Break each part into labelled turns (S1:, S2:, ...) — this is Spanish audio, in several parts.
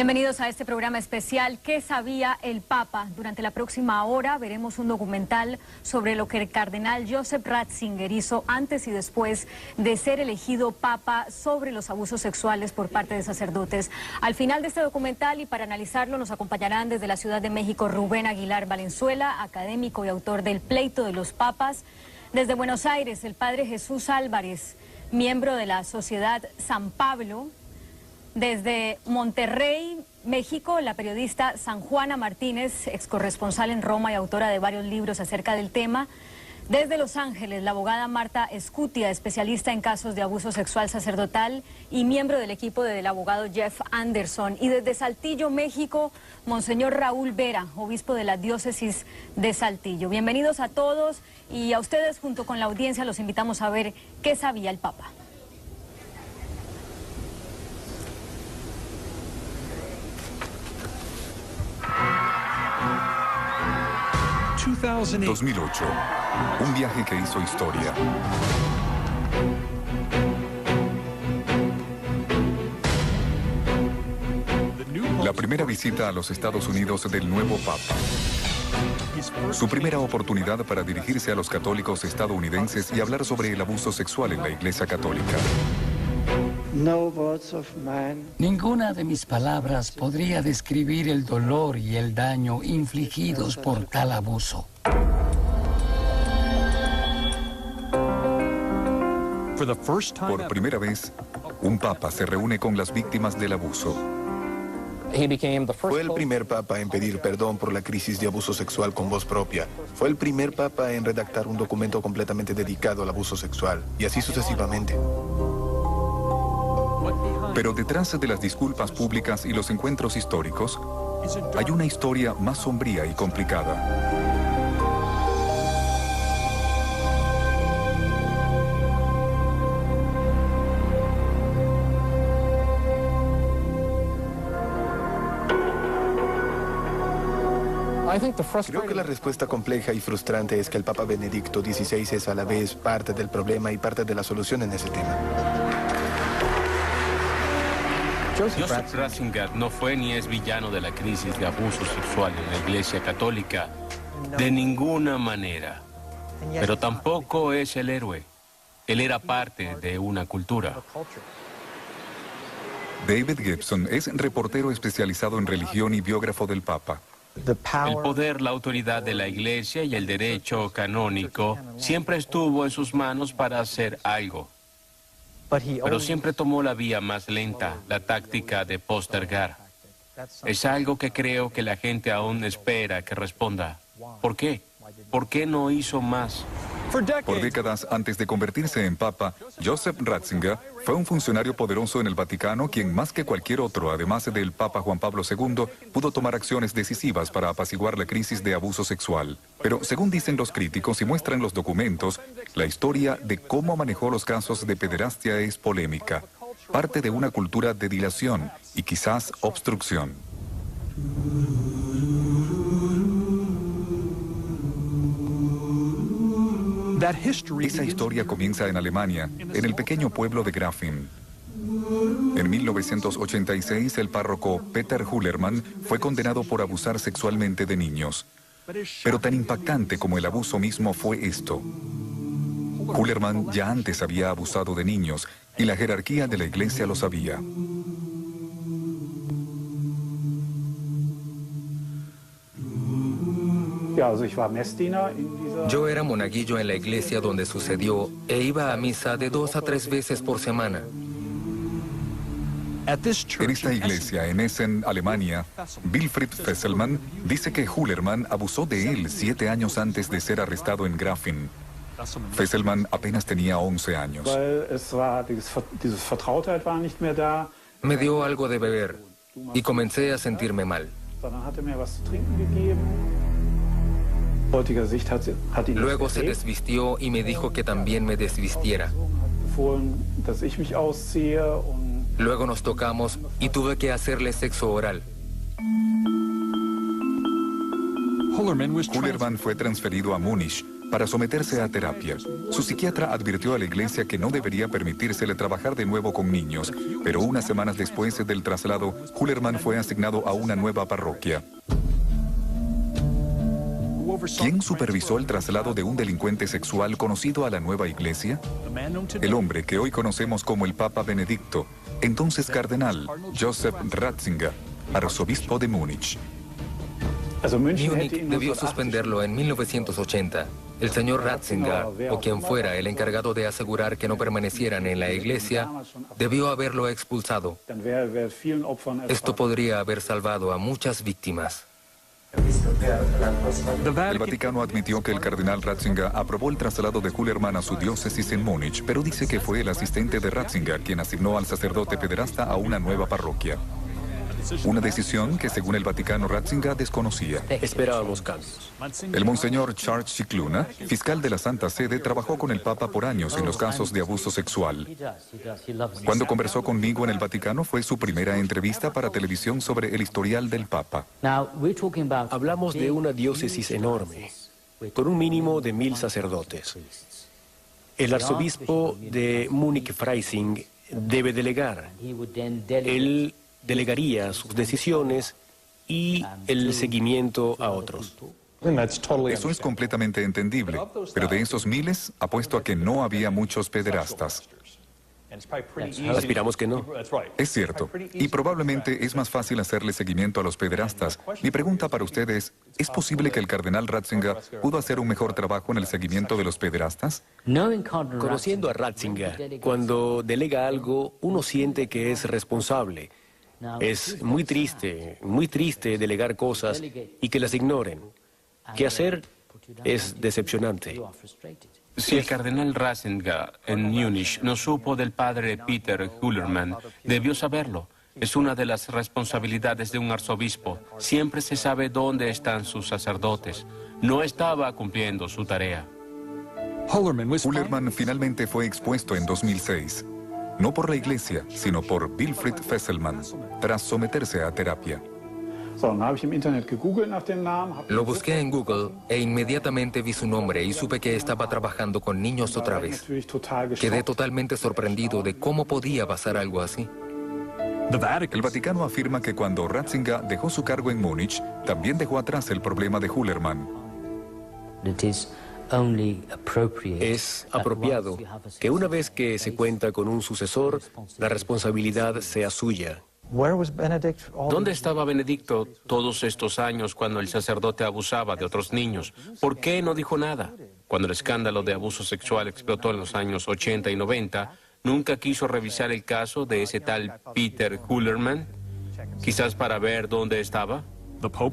S1: Bienvenidos a este programa especial ¿Qué sabía el Papa? Durante la próxima hora veremos un documental sobre lo que el cardenal Joseph Ratzinger hizo antes y después de ser elegido Papa sobre los abusos sexuales por parte de sacerdotes. Al final de este documental y para analizarlo nos acompañarán desde la Ciudad de México Rubén Aguilar Valenzuela, académico y autor del Pleito de los Papas. Desde Buenos Aires, el padre Jesús Álvarez, miembro de la Sociedad San Pablo. Desde Monterrey, México, la periodista San Juana Martínez, excorresponsal en Roma y autora de varios libros acerca del tema. Desde Los Ángeles, la abogada Marta Escutia, especialista en casos de abuso sexual sacerdotal y miembro del equipo del abogado Jeff Anderson. Y desde Saltillo, México, Monseñor Raúl Vera, obispo de la diócesis de Saltillo. Bienvenidos a todos y a ustedes junto con la audiencia los invitamos a ver qué sabía el Papa.
S2: ...2008... un viaje que hizo historia. La primera visita a los Estados Unidos del nuevo Papa. Su primera oportunidad para dirigirse a los católicos estadounidenses y hablar sobre el abuso sexual en la Iglesia Católica.
S3: Ninguna de mis palabras podría describir el dolor y el daño infligidos por tal abuso.
S2: Por primera vez, un papa se reúne con las víctimas del abuso.
S4: Fue el primer papa en pedir perdón por la crisis de abuso sexual con voz propia. Fue el primer papa en redactar un documento completamente dedicado al abuso sexual, y así sucesivamente.
S2: Pero detrás de las disculpas públicas y los encuentros históricos, hay una historia más sombría y complicada.
S4: Creo que la respuesta compleja y frustrante es que el Papa Benedicto XVI es a la vez parte del problema y parte de la solución en ese tema.
S5: Joseph Ratzinger no fue ni es villano de la crisis de abuso sexual en la Iglesia Católica, de ninguna manera. Pero tampoco es el héroe. Él era parte de una cultura.
S2: David Gibson es reportero especializado en religión y biógrafo del Papa.
S5: El poder, la autoridad de la Iglesia y el derecho canónico siempre estuvo en sus manos para hacer algo. Pero siempre tomó la vía más lenta, la táctica de postergar. Es algo que creo que la gente aún espera que responda. ¿Por qué? ¿Por qué no hizo más?
S2: Por décadas antes de convertirse en Papa, Joseph Ratzinger fue un funcionario poderoso en el Vaticano quien más que cualquier otro, además del Papa Juan Pablo II, pudo tomar acciones decisivas para apaciguar la crisis de abuso sexual. Pero según dicen los críticos y muestran los documentos, la historia de cómo manejó los casos de pederastia es polémica, parte de una cultura de dilación y quizás obstrucción. Esa historia comienza en Alemania, en el pequeño pueblo de Grafing. En 1986, el párroco Peter Hullermann fue condenado por abusar sexualmente de niños. Pero tan impactante como el abuso mismo fue esto. Hullermann ya antes había abusado de niños y la jerarquía de la iglesia lo sabía.
S6: Yo era monaguillo en la iglesia donde sucedió e iba a misa de 2 a 3 veces por semana.
S2: En esta iglesia, en Essen, Alemania, Wilfried Fesselmann dice que Hullermann abusó de él 7 años antes de ser arrestado en Grafing. Fesselmann apenas tenía 11 años.
S6: Me dio algo de beber y comencé a sentirme mal. Luego se desvistió y me dijo que también me desvistiera. Luego nos tocamos y tuve que hacerle sexo oral.
S2: Hullermann fue transferido a Múnich, para someterse a terapia. Su psiquiatra advirtió a la iglesia que no debería permitírsele trabajar de nuevo con niños, pero unas semanas después del traslado, Hullerman fue asignado a una nueva parroquia. ¿Quién supervisó el traslado de un delincuente sexual conocido a la nueva iglesia? El hombre que hoy conocemos como el Papa Benedicto, entonces cardenal Joseph Ratzinger, arzobispo de Múnich.
S6: Múnich debió suspenderlo en 1980. El señor Ratzinger, o quien fuera el encargado de asegurar que no permanecieran en la iglesia, debió haberlo expulsado. Esto podría haber salvado a muchas víctimas.
S2: El Vaticano admitió que el cardenal Ratzinger aprobó el traslado de Hullerman a su diócesis en Múnich, pero dice que fue el asistente de Ratzinger quien asignó al sacerdote pederasta a una nueva parroquia. Una decisión que, según el Vaticano, Ratzinger desconocía.
S7: Esperábamos cambios.
S2: El monseñor Charles Cicluna, fiscal de la Santa Sede, trabajó con el Papa por años en los casos de abuso sexual. Cuando conversó conmigo en el Vaticano, fue su primera entrevista para televisión sobre el historial del Papa.
S7: Hablamos de una diócesis enorme, con un mínimo de 1000 sacerdotes. El arzobispo de Múnich-Freising debe delegar. Él delegaría sus decisiones y el seguimiento a otros.
S2: Eso es completamente entendible, pero de esos miles, apuesto a que no había muchos pederastas.
S7: Aspiramos que no.
S2: Es cierto, y probablemente es más fácil hacerle seguimiento a los pederastas. Mi pregunta para ustedes, ¿es posible que el cardenal Ratzinger pudo hacer un mejor trabajo en el seguimiento de los pederastas?
S7: Conociendo a Ratzinger, cuando delega algo, uno siente que es responsable. Es muy triste delegar cosas y que las ignoren. ¿Qué hacer? Es decepcionante.
S5: Si el cardenal Ratzinger en Múnich no supo del padre Peter Hullerman, debió saberlo. Es una de las responsabilidades de un arzobispo. Siempre se sabe dónde están sus sacerdotes. No estaba cumpliendo su tarea.
S2: Hullerman finalmente fue expuesto en 2006. No por la iglesia, sino por Wilfried Fesselmann, tras someterse a terapia.
S6: Lo busqué en Google e inmediatamente vi su nombre y supe que estaba trabajando con niños otra vez. Quedé totalmente sorprendido de cómo podía pasar algo así.
S2: El Vaticano afirma que cuando Ratzinger dejó su cargo en Múnich, también dejó atrás el problema de Hullerman.
S7: Es apropiado que una vez que se cuenta con un sucesor, la responsabilidad sea suya.
S5: ¿Dónde estaba Benedicto todos estos años cuando el sacerdote abusaba de otros niños? ¿Por qué no dijo nada? Cuando el escándalo de abuso sexual explotó en los años 80 y 90, ¿nunca quiso revisar el caso de ese tal Peter Hullerman? Quizás para ver dónde estaba.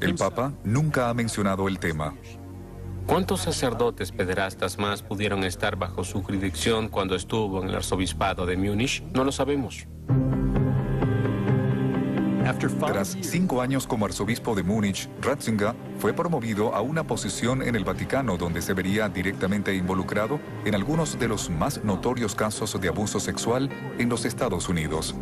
S2: El Papa nunca ha mencionado el tema.
S5: ¿Cuántos sacerdotes pederastas más pudieron estar bajo su jurisdicción cuando estuvo en el arzobispado de Múnich? No lo sabemos.
S2: Tras 5 años como arzobispo de Múnich, Ratzinger fue promovido a una posición en el Vaticano donde se vería directamente involucrado en algunos de los más notorios casos de abuso sexual en los Estados Unidos.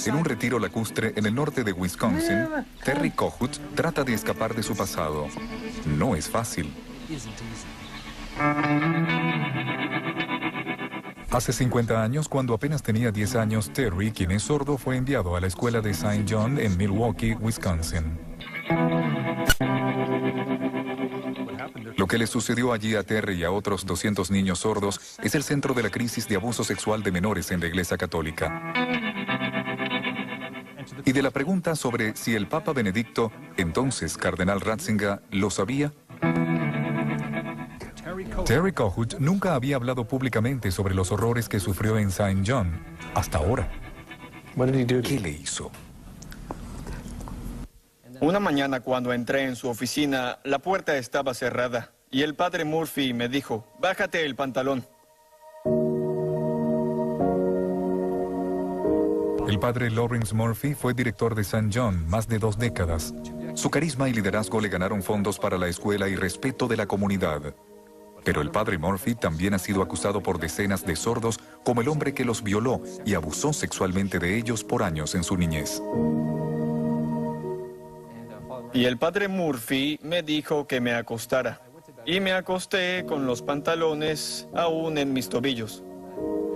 S2: En un retiro lacustre en el norte de Wisconsin, Terry Kohut trata de escapar de su pasado. No es fácil. Hace 50 años, cuando apenas tenía 10 años, Terry, quien es sordo, fue enviado a la escuela de St. John en Milwaukee, Wisconsin. Lo que le sucedió allí a Terry y a otros 200 niños sordos es el centro de la crisis de abuso sexual de menores en la Iglesia Católica. Y de la pregunta sobre si el Papa Benedicto, entonces Cardenal Ratzinger, lo sabía. Terry Kohut nunca había hablado públicamente sobre los horrores que sufrió en St. John, hasta ahora. ¿Qué le hizo?
S8: Una mañana cuando entré en su oficina, la puerta estaba cerrada y el padre Murphy me dijo, bájate el pantalón.
S2: El padre Lawrence Murphy fue director de St. John más de 2 décadas. Su carisma y liderazgo le ganaron fondos para la escuela y respeto de la comunidad. Pero el padre Murphy también ha sido acusado por decenas de sordos como el hombre que los violó y abusó sexualmente de ellos por años en su niñez.
S8: Y el padre Murphy me dijo que me acostara. Y me acosté con los pantalones aún en mis tobillos,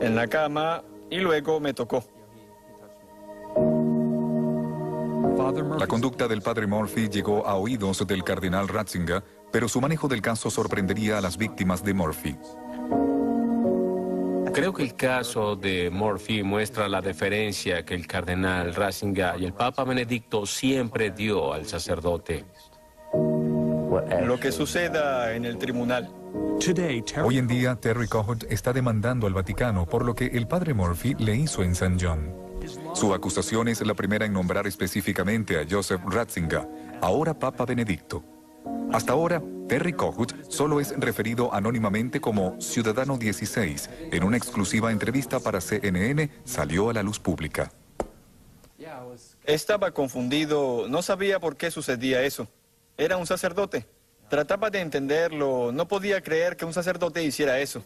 S8: en la cama, y luego me tocó.
S2: La conducta del padre Murphy llegó a oídos del cardenal Ratzinger, pero su manejo del caso sorprendería a las víctimas de Murphy.
S5: Creo que el caso de Murphy muestra la deferencia que el cardenal Ratzinger y el Papa Benedicto siempre dio al sacerdote.
S8: Lo que suceda en el tribunal.
S2: Hoy en día, Terry Kohut está demandando al Vaticano por lo que el padre Murphy le hizo en St. John. Su acusación es la primera en nombrar específicamente a Joseph Ratzinger, ahora Papa Benedicto. Hasta ahora, Terry Kohut solo es referido anónimamente como Ciudadano 16. En una exclusiva entrevista para CNN salió a la luz pública.
S8: Estaba confundido, no sabía por qué sucedía eso. Era un sacerdote. Trataba de entenderlo, no podía creer que un sacerdote hiciera eso.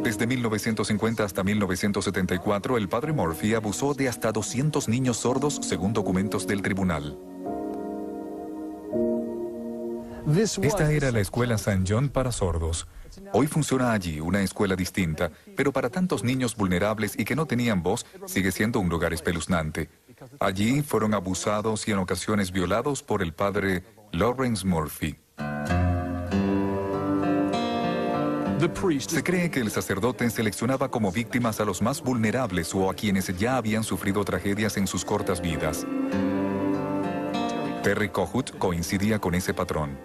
S2: Desde 1950 hasta 1974, el padre Murphy abusó de hasta 200 niños sordos, según documentos del tribunal. Esta era la escuela St. John para sordos. Hoy funciona allí una escuela distinta, pero para tantos niños vulnerables y que no tenían voz, sigue siendo un lugar espeluznante. Allí fueron abusados y en ocasiones violados por el padre Lawrence Murphy. Se cree que el sacerdote seleccionaba como víctimas a los más vulnerables o a quienes ya habían sufrido tragedias en sus cortas vidas. Terry Kohut coincidía con ese patrón.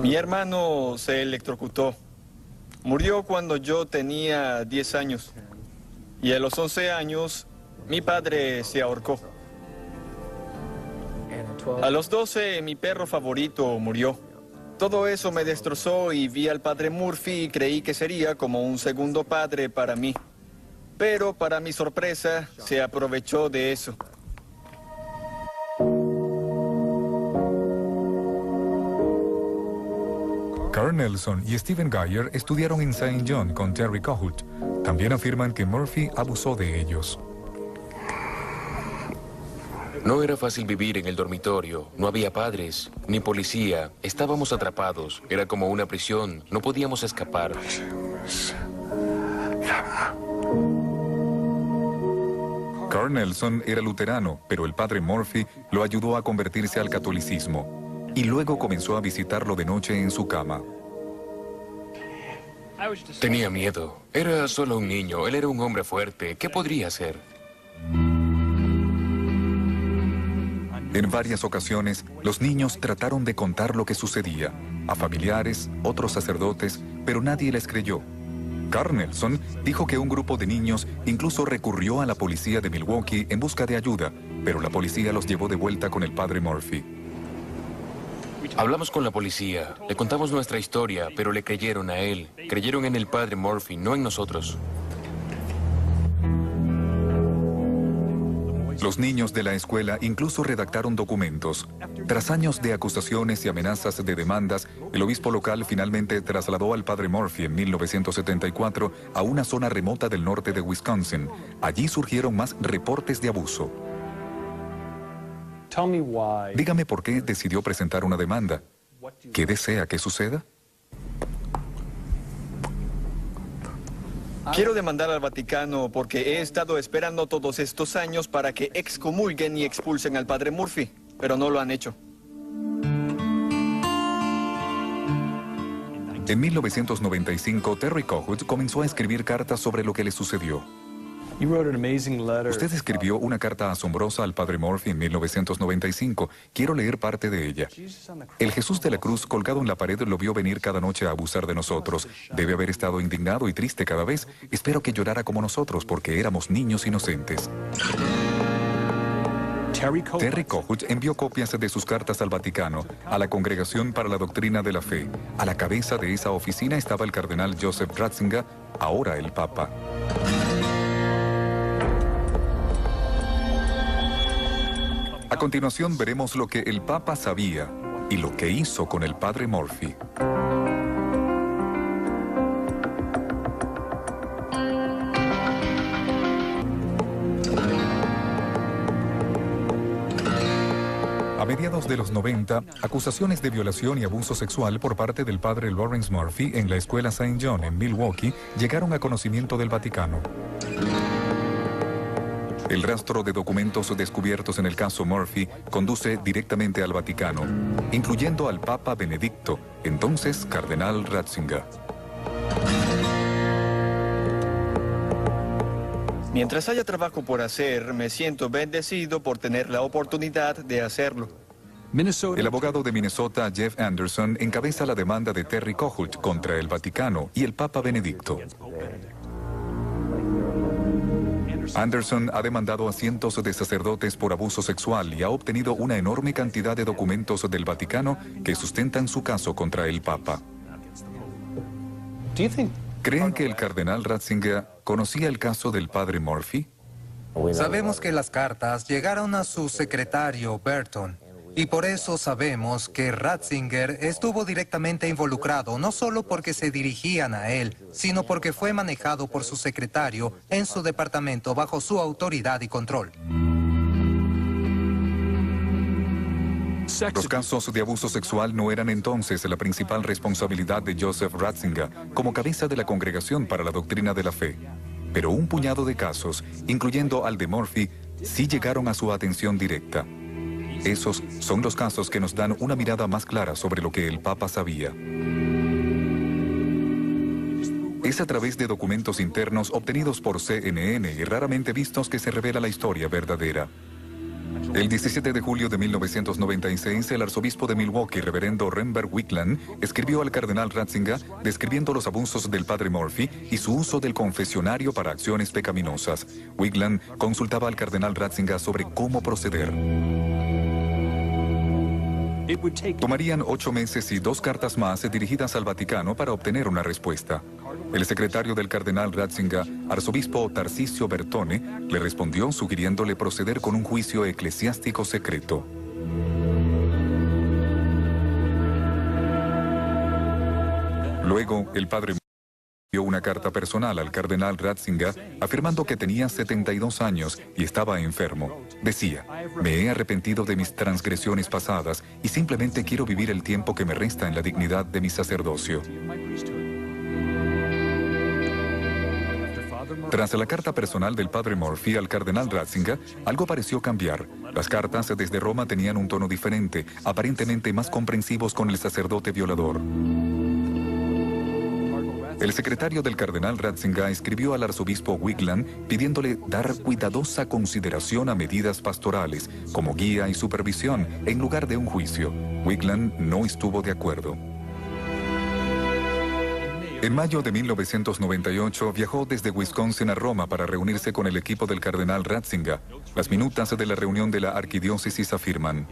S8: Mi hermano se electrocutó. Murió cuando yo tenía 10 años. Y a los 11 años, mi padre se ahorcó. A los 12, mi perro favorito murió. Todo eso me destrozó y vi al padre Murphy y creí que sería como un segundo padre para mí. Pero para mi sorpresa, se aprovechó de eso.
S2: Carl Nelson y Stephen Geyer estudiaron en St. John con Terry Kohut. También afirman que Murphy abusó de ellos.
S9: No era fácil vivir en el dormitorio. No había padres, ni policía. Estábamos atrapados. Era como una prisión. No podíamos escapar.
S2: Carl Nelson era luterano, pero el padre Murphy lo ayudó a convertirse al catolicismo. Y luego comenzó a visitarlo de noche en su cama.
S9: Tenía miedo. Era solo un niño. Él era un hombre fuerte. ¿Qué podría hacer?
S2: En varias ocasiones, los niños trataron de contar lo que sucedía a familiares, otros sacerdotes, pero nadie les creyó. Carl Nelson dijo que un grupo de niños incluso recurrió a la policía de Milwaukee en busca de ayuda, pero la policía los llevó de vuelta con el padre Murphy.
S9: Hablamos con la policía, le contamos nuestra historia, pero le creyeron a él. Creyeron en el padre Murphy, no en nosotros.
S2: Los niños de la escuela incluso redactaron documentos. Tras años de acusaciones y amenazas de demandas, el obispo local finalmente trasladó al padre Murphy en 1974 a una zona remota del norte de Wisconsin. Allí surgieron más reportes de abuso. Dígame por qué decidió presentar una demanda. ¿Qué desea que suceda?
S8: Quiero demandar al Vaticano porque he estado esperando todos estos años para que excomulguen y expulsen al padre Murphy, pero no lo han hecho.
S2: En 1995, Terry Kohut comenzó a escribir cartas sobre lo que le sucedió. Usted escribió una carta asombrosa al padre Murphy en 1995. Quiero leer parte de ella. El Jesús de la cruz colgado en la pared lo vio venir cada noche a abusar de nosotros. Debe haber estado indignado y triste cada vez. Espero que llorara como nosotros porque éramos niños inocentes. Terry Kohut envió copias de sus cartas al Vaticano, a la Congregación para la Doctrina de la Fe. A la cabeza de esa oficina estaba el cardenal Joseph Ratzinger, ahora el Papa. A continuación veremos lo que el Papa sabía y lo que hizo con el padre Murphy. A mediados de los 90, acusaciones de violación y abuso sexual por parte del padre Lawrence Murphy en la escuela St. John en Milwaukee llegaron a conocimiento del Vaticano. El rastro de documentos descubiertos en el caso Murphy conduce directamente al Vaticano, incluyendo al Papa Benedicto, entonces cardenal Ratzinger.
S8: Mientras haya trabajo por hacer, me siento bendecido por tener la oportunidad de hacerlo.
S2: El abogado de Minnesota, Jeff Anderson, encabeza la demanda de Terry Kohut contra el Vaticano y el Papa Benedicto. Anderson ha demandado a cientos de sacerdotes por abuso sexual y ha obtenido una enorme cantidad de documentos del Vaticano que sustentan su caso contra el Papa. ¿Creen que el cardenal Ratzinger conocía el caso del padre Murphy?
S10: Sabemos que las cartas llegaron a su secretario, Burton, y por eso sabemos que Ratzinger estuvo directamente involucrado, no solo porque se dirigían a él, sino porque fue manejado por su secretario en su departamento bajo su autoridad y control.
S2: Los casos de abuso sexual no eran entonces la principal responsabilidad de Joseph Ratzinger como cabeza de la Congregación para la Doctrina de la Fe. Pero un puñado de casos, incluyendo al de Murphy, sí llegaron a su atención directa. Esos son los casos que nos dan una mirada más clara sobre lo que el Papa sabía. Es a través de documentos internos obtenidos por CNN y raramente vistos que se revela la historia verdadera. El 17 de julio de 1996, el arzobispo de Milwaukee, reverendo Renberg Wigland, escribió al cardenal Ratzinger describiendo los abusos del padre Murphy y su uso del confesionario para acciones pecaminosas. Wigland consultaba al cardenal Ratzinger sobre cómo proceder. Tomarían 8 meses y 2 cartas más dirigidas al Vaticano para obtener una respuesta. El secretario del cardenal Ratzinger, arzobispo Tarcisio Bertone, le respondió sugiriéndole proceder con un juicio eclesiástico secreto. Luego, el padre envió una carta personal al cardenal Ratzinger afirmando que tenía 72 años y estaba enfermo. Decía: "Me he arrepentido de mis transgresiones pasadas y simplemente quiero vivir el tiempo que me resta en la dignidad de mi sacerdocio". Tras la carta personal del padre Murphy al cardenal Ratzinger, algo pareció cambiar. Las cartas desde Roma tenían un tono diferente, aparentemente más comprensivos con el sacerdote violador. El secretario del cardenal Ratzinger escribió al arzobispo Wigland pidiéndole dar cuidadosa consideración a medidas pastorales, como guía y supervisión, en lugar de un juicio. Wigland no estuvo de acuerdo. En mayo de 1998 viajó desde Wisconsin a Roma para reunirse con el equipo del cardenal Ratzinger. Las minutas de la reunión de la arquidiócesis afirman: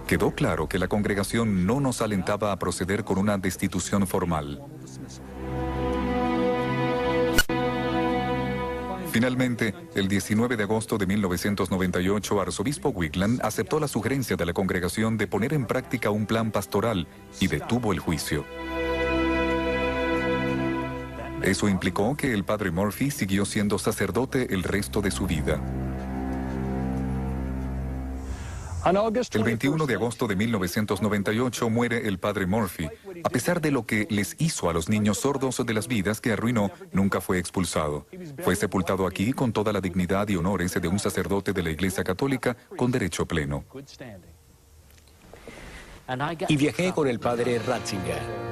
S2: "Quedó claro que la congregación no nos alentaba a proceder con una destitución formal". Finalmente, el 19 de agosto de 1998, arzobispo Wigland aceptó la sugerencia de la congregación de poner en práctica un plan pastoral y detuvo el juicio. Eso implicó que el padre Murphy siguió siendo sacerdote el resto de su vida. El 21 de agosto de 1998 muere el padre Murphy. A pesar de lo que les hizo a los niños sordos de las vidas que arruinó, nunca fue expulsado. Fue sepultado aquí con toda la dignidad y honores de un sacerdote de la Iglesia Católica con derecho pleno.
S7: Y viajé con el padre Ratzinger.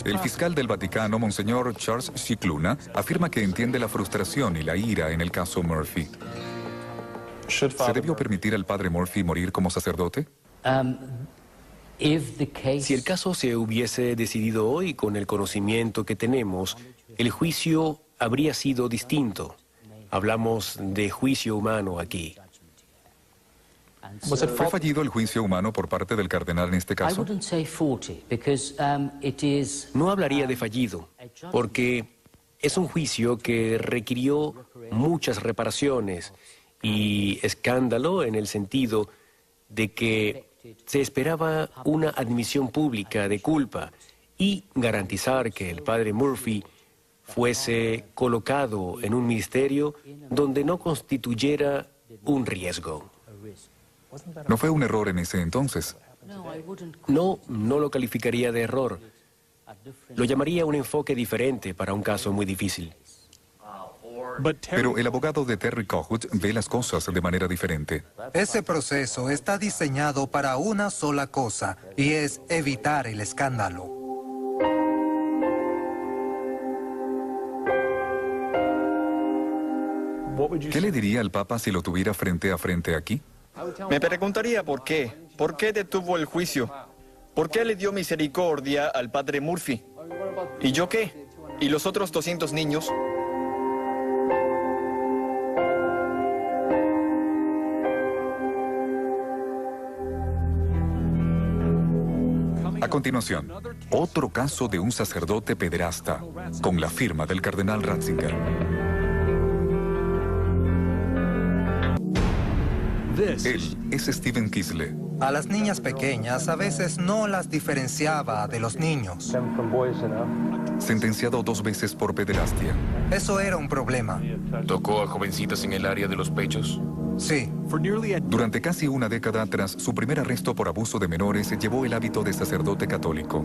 S2: El fiscal del Vaticano, Monseñor Charles Scicluna, afirma que entiende la frustración y la ira en el caso Murphy. ¿Se debió permitir al padre Murphy morir como sacerdote?
S7: Si el caso se hubiese decidido hoy con el conocimiento que tenemos, el juicio habría sido distinto. Hablamos de juicio humano aquí.
S2: ¿Fue fallido el juicio humano por parte del cardenal en este caso?
S7: No hablaría de fallido, porque es un juicio que requirió muchas reparaciones y escándalo en el sentido de que se esperaba una admisión pública de culpa y garantizar que el padre Murphy fuese colocado en un ministerio donde no constituyera un riesgo.
S2: ¿No fue un error en ese entonces?
S7: No lo calificaría de error. Lo llamaría un enfoque diferente para un caso muy difícil.
S2: Pero el abogado de Terry Kohut ve las cosas de manera diferente.
S10: Ese proceso está diseñado para una sola cosa, y es evitar el escándalo.
S2: ¿Qué le diría al Papa si lo tuviera frente a frente aquí?
S8: Me preguntaría por qué. ¿Por qué detuvo el juicio? ¿Por qué le dio misericordia al padre Murphy? ¿Y yo qué? ¿Y los otros 200 niños?
S2: A continuación, otro caso de un sacerdote pederasta, con la firma del cardenal Ratzinger. Él es Stephen Kisle.
S10: A las niñas pequeñas a veces no las diferenciaba de los niños.
S2: Sentenciado 2 veces por pederastia.
S10: Eso era un problema.
S9: ¿Tocó a jovencitas en el área de los pechos?
S10: Sí.
S2: Durante casi una década tras su primer arresto por abuso de menores, llevó el hábito de sacerdote católico.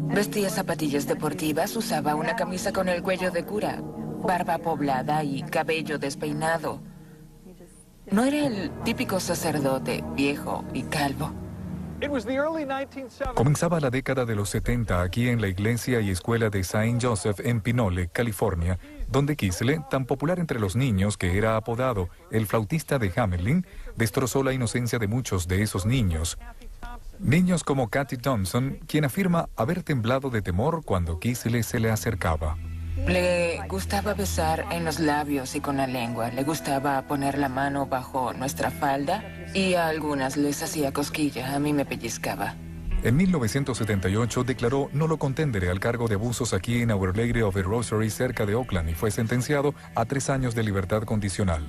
S11: Vestía zapatillas deportivas, usaba una camisa con el cuello de cura, barba poblada y cabello despeinado. No era el típico sacerdote viejo y calvo.
S2: Comenzaba la década de los 70 aquí en la iglesia y escuela de Saint Joseph en Pinole, California, donde Kisle, tan popular entre los niños que era apodado el flautista de Hamelin, destrozó la inocencia de muchos de esos niños. Niños como Kathy Thompson, quien afirma haber temblado de temor cuando Kisle se le acercaba.
S11: Le gustaba besar en los labios y con la lengua. Le gustaba poner la mano bajo nuestra falda y a algunas les hacía cosquilla. A mí me pellizcaba.
S2: En 1978 declaró no lo contendere al cargo de abusos aquí en Our Lady of the Rosary cerca de Oakland y fue sentenciado a 3 años de libertad condicional.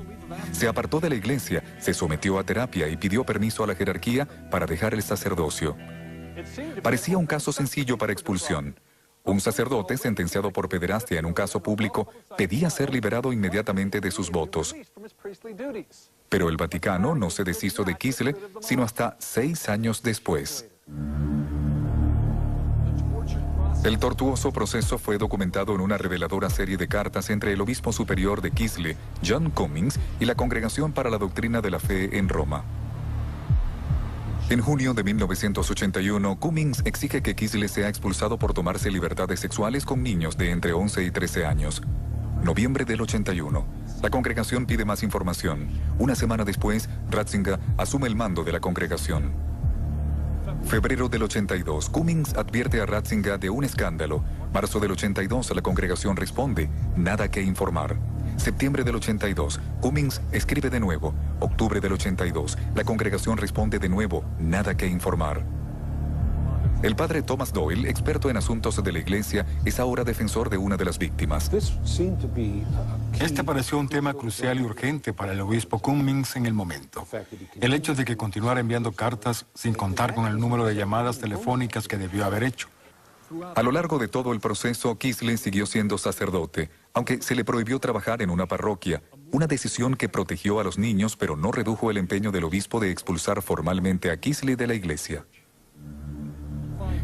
S2: Se apartó de la iglesia, se sometió a terapia y pidió permiso a la jerarquía para dejar el sacerdocio. Parecía un caso sencillo para expulsión. Un sacerdote sentenciado por pederastia en un caso público pedía ser liberado inmediatamente de sus votos. Pero el Vaticano no se deshizo de Kisle sino hasta 6 años después. El tortuoso proceso fue documentado en una reveladora serie de cartas entre el obispo superior de Kisle, John Cummings, y la Congregación para la Doctrina de la Fe en Roma. En junio de 1981, Cummings exige que Kisle sea expulsado por tomarse libertades sexuales con niños de entre 11 y 13 años. Noviembre del 81. La congregación pide más información. Una semana después, Ratzinger asume el mando de la congregación. Febrero del 82, Cummings advierte a Ratzinger de un escándalo. Marzo del 82, la congregación responde, nada que informar. Septiembre del 82, Cummings escribe de nuevo. Octubre del 82, la congregación responde de nuevo, nada que informar. El padre Thomas Doyle, experto en asuntos de la iglesia, es ahora defensor de una de las víctimas.
S12: Este pareció un tema crucial y urgente para el obispo Cummings en el momento. El hecho de que continuara enviando cartas sin contar con el número de llamadas telefónicas que debió haber hecho.
S2: A lo largo de todo el proceso, Kisle siguió siendo sacerdote, aunque se le prohibió trabajar en una parroquia, una decisión que protegió a los niños pero no redujo el empeño del obispo de expulsar formalmente a Kisle de la iglesia.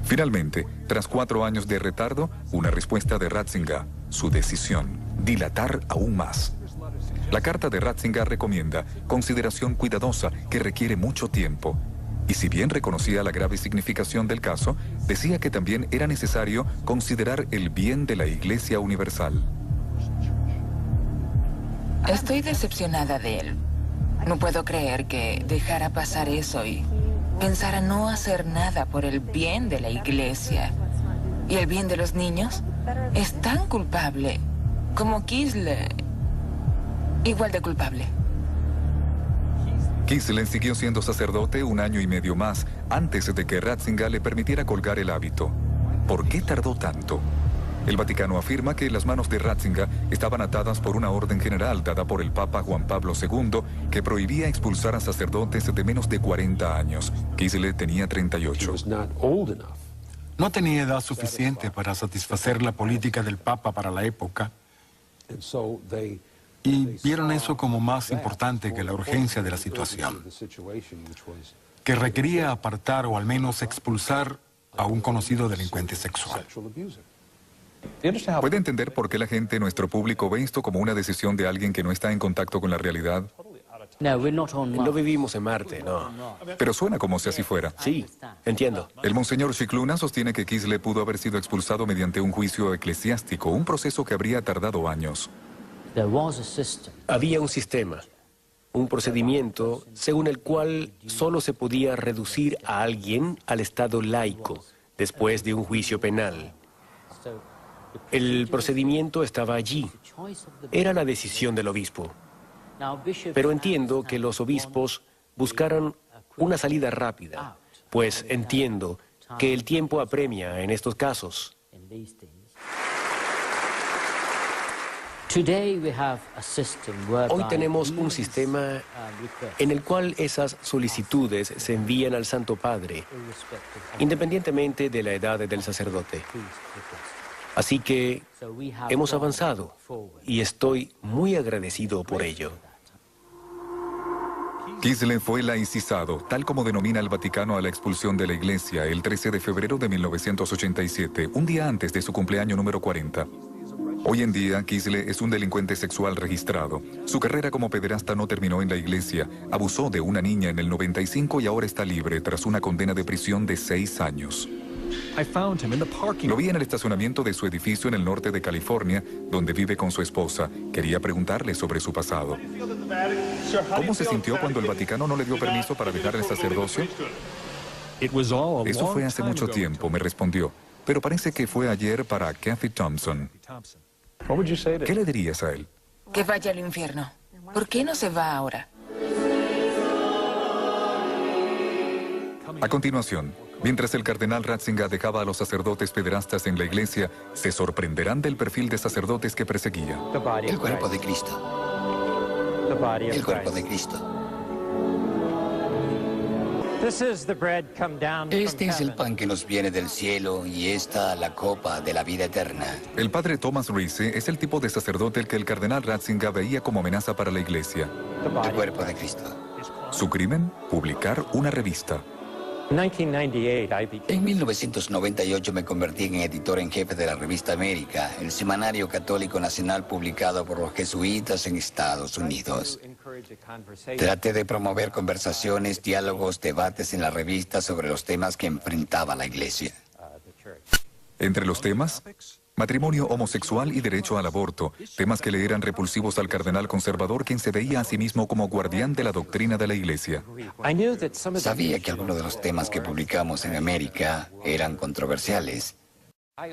S2: Finalmente, tras 4 años de retardo, una respuesta de Ratzinger, su decisión, dilatar aún más. La carta de Ratzinger recomienda consideración cuidadosa que requiere mucho tiempo. Y si bien reconocía la grave significación del caso, decía que también era necesario considerar el bien de la Iglesia Universal.
S11: Estoy decepcionada de él. No puedo creer que dejara pasar eso y pensara no hacer nada por el bien de la Iglesia. ¿Y el bien de los niños? Es tan culpable como Kisle. Igual de culpable.
S2: Kislen siguió siendo sacerdote 1 año y medio más antes de que Ratzinger le permitiera colgar el hábito. ¿Por qué tardó tanto? El Vaticano afirma que las manos de Ratzinger estaban atadas por una orden general dada por el Papa Juan Pablo II que prohibía expulsar a sacerdotes de menos de 40 años. Kislen tenía 38.
S12: No tenía edad suficiente para satisfacer la política del Papa para la época y vieron eso como más importante que la urgencia de la situación, que requería apartar o al menos expulsar a un conocido delincuente sexual.
S2: ¿Puede entender por qué la gente en nuestro público ve esto como una decisión de alguien que no está en contacto con la realidad?
S7: No vivimos en Marte, no.
S2: Pero suena como si así fuera.
S7: Sí, entiendo.
S2: El monseñor Scicluna sostiene que Kislen pudo haber sido expulsado mediante un juicio eclesiástico, un proceso que habría tardado años.
S7: Había un sistema, un procedimiento según el cual solo se podía reducir a alguien al estado laico después de un juicio penal. El procedimiento estaba allí. Era la decisión del obispo. Pero entiendo que los obispos buscaran una salida rápida, pues entiendo que el tiempo apremia en estos casos. Hoy tenemos un sistema en el cual esas solicitudes se envían al Santo Padre, independientemente de la edad del sacerdote. Así que hemos avanzado y estoy muy agradecido por ello.
S2: Kislen fue laicizado, tal como denomina el Vaticano a la expulsión de la Iglesia, el 13 de febrero de 1987, un día antes de su cumpleaños número 40. Hoy en día, Kislen es un delincuente sexual registrado. Su carrera como pederasta no terminó en la Iglesia. Abusó de una niña en el 95 y ahora está libre tras una condena de prisión de 6 años. Lo vi en el estacionamiento de su edificio en el norte de California, donde vive con su esposa. Quería preguntarle sobre su pasado. ¿Cómo se sintió cuando el Vaticano no le dio permiso para dejar el sacerdocio? Eso fue hace mucho tiempo, me respondió. Pero parece que fue ayer para Kathy Thompson. ¿Qué le dirías a él?
S11: Que vaya al infierno. ¿Por qué no se va ahora?
S2: A continuación, mientras el cardenal Ratzinger dejaba a los sacerdotes pederastas en la iglesia, se sorprenderán del perfil de sacerdotes que perseguía.
S13: El cuerpo de Cristo. El cuerpo de Cristo. Este es el pan que nos viene del cielo y esta la copa de la vida eterna.
S2: El padre Thomas Reese es el tipo de sacerdote que el cardenal Ratzinger veía como amenaza para la iglesia.
S13: El cuerpo de Cristo.
S2: Su crimen, publicar una revista.
S13: En 1998 me convertí en editor en jefe de la revista América, el semanario católico nacional publicado por los jesuitas en Estados Unidos. Traté de promover conversaciones, diálogos, debates en la revista sobre los temas que enfrentaba la iglesia.
S2: Entre los temas, matrimonio homosexual y derecho al aborto, temas que le eran repulsivos al cardenal conservador, quien se veía a sí mismo como guardián de la doctrina de la iglesia.
S13: Sabía que algunos de los temas que publicamos en América eran controversiales,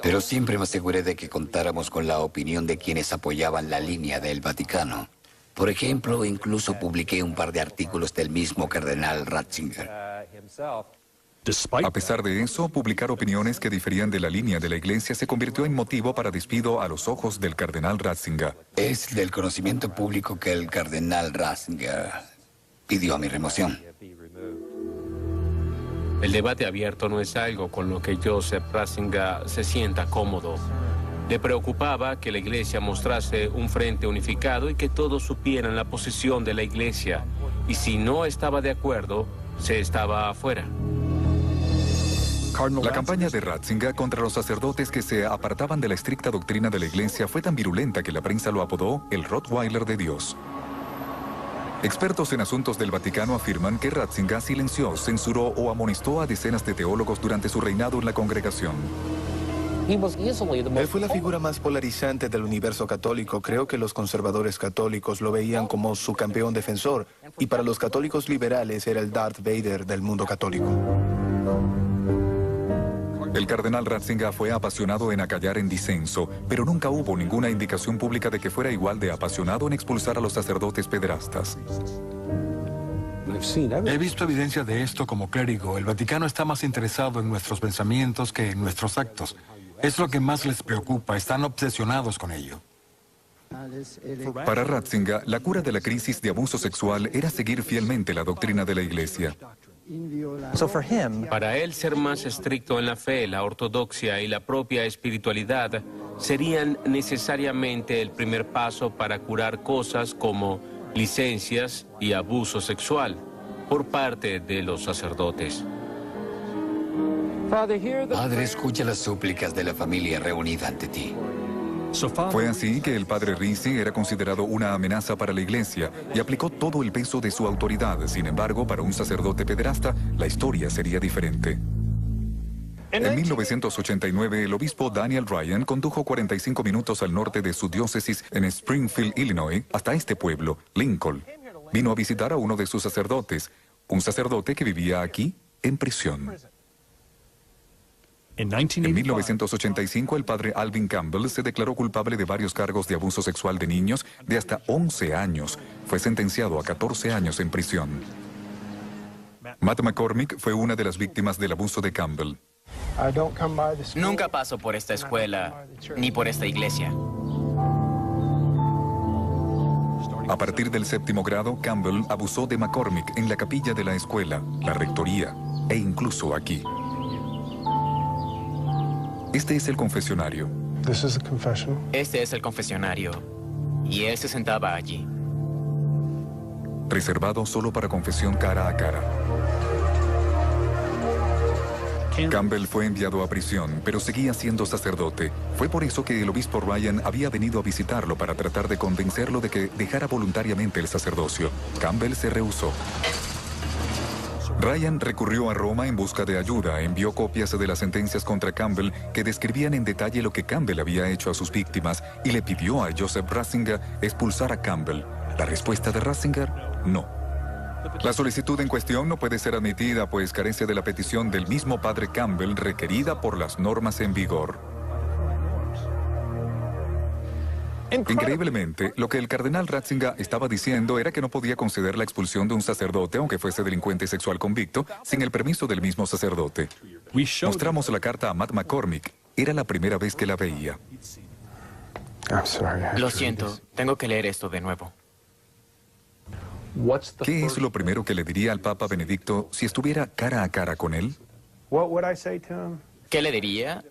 S13: pero siempre me aseguré de que contáramos con la opinión de quienes apoyaban la línea del Vaticano. Por ejemplo, incluso publiqué un par de artículos del mismo cardenal Ratzinger.
S2: A pesar de eso, publicar opiniones que diferían de la línea de la iglesia se convirtió en motivo para despido a los ojos del cardenal Ratzinger.
S13: Es del conocimiento público que el cardenal Ratzinger pidió mi remoción.
S5: El debate abierto no es algo con lo que Joseph Ratzinger se sienta cómodo. Le preocupaba que la iglesia mostrase un frente unificado y que todos supieran la posición de la iglesia. Y si no estaba de acuerdo, se estaba afuera.
S2: La campaña de Ratzinger contra los sacerdotes que se apartaban de la estricta doctrina de la iglesia fue tan virulenta que la prensa lo apodó el Rottweiler de Dios. Expertos en asuntos del Vaticano afirman que Ratzinger silenció, censuró o amonestó a decenas de teólogos durante su reinado en la congregación.
S4: Él fue la figura más polarizante del universo católico. Creo que los conservadores católicos lo veían como su campeón defensor, y para los católicos liberales era el Darth Vader del mundo católico.
S2: El cardenal Ratzinger fue apasionado en acallar en disenso, pero nunca hubo ninguna indicación pública de que fuera igual de apasionado en expulsar a los sacerdotes pederastas.
S12: He visto evidencia de esto como clérigo. El Vaticano está más interesado en nuestros pensamientos que en nuestros actos. Es lo que más les preocupa. Están obsesionados con ello.
S2: Para Ratzinger, la cura de la crisis de abuso sexual era seguir fielmente la doctrina de la Iglesia.
S5: Para él, ser más estricto en la fe, la ortodoxia y la propia espiritualidad serían necesariamente el primer paso para curar cosas como licencias y abuso sexual por parte de los sacerdotes.
S13: Padre, escucha las súplicas de la familia reunida ante ti.
S2: Fue así que el padre Rizzi era considerado una amenaza para la Iglesia y aplicó todo el peso de su autoridad. Sin embargo, para un sacerdote pederasta, la historia sería diferente. En 1989, el obispo Daniel Ryan condujo 45 minutos al norte de su diócesis en Springfield, Illinois, hasta este pueblo, Lincoln. Vino a visitar a uno de sus sacerdotes, un sacerdote que vivía aquí, en prisión. En 1985, el padre Alvin Campbell se declaró culpable de varios cargos de abuso sexual de niños de hasta 11 años. Fue sentenciado a 14 años en prisión. Matt McCormick fue una de las víctimas del abuso de Campbell.
S14: Nunca paso por esta escuela, ni por esta iglesia.
S2: A partir del 7º grado, Campbell abusó de McCormick en la capilla de la escuela, la rectoría e incluso aquí. Este es el confesionario.
S14: Este es el confesionario. Y él se sentaba allí.
S2: Reservado solo para confesión cara a cara. Campbell fue enviado a prisión, pero seguía siendo sacerdote. Fue por eso que el obispo Ryan había venido a visitarlo para tratar de convencerlo de que dejara voluntariamente el sacerdocio. Campbell se rehusó. Ryan recurrió a Roma en busca de ayuda, envió copias de las sentencias contra Campbell que describían en detalle lo que Campbell había hecho a sus víctimas y le pidió a Joseph Ratzinger expulsar a Campbell. La respuesta de Ratzinger, no. La solicitud en cuestión no puede ser admitida pues carece de la petición del mismo padre Campbell requerida por las normas en vigor. Increíblemente, lo que el cardenal Ratzinger estaba diciendo era que no podía conceder la expulsión de un sacerdote, aunque fuese delincuente sexual convicto, sin el permiso del mismo sacerdote. Mostramos la carta a Matt McCormick. Era la primera vez que la veía.
S14: Lo siento, tengo que leer esto de nuevo.
S2: ¿Qué es lo primero que le diría al Papa Benedicto si estuviera cara a cara con él?
S14: ¿Qué le diría?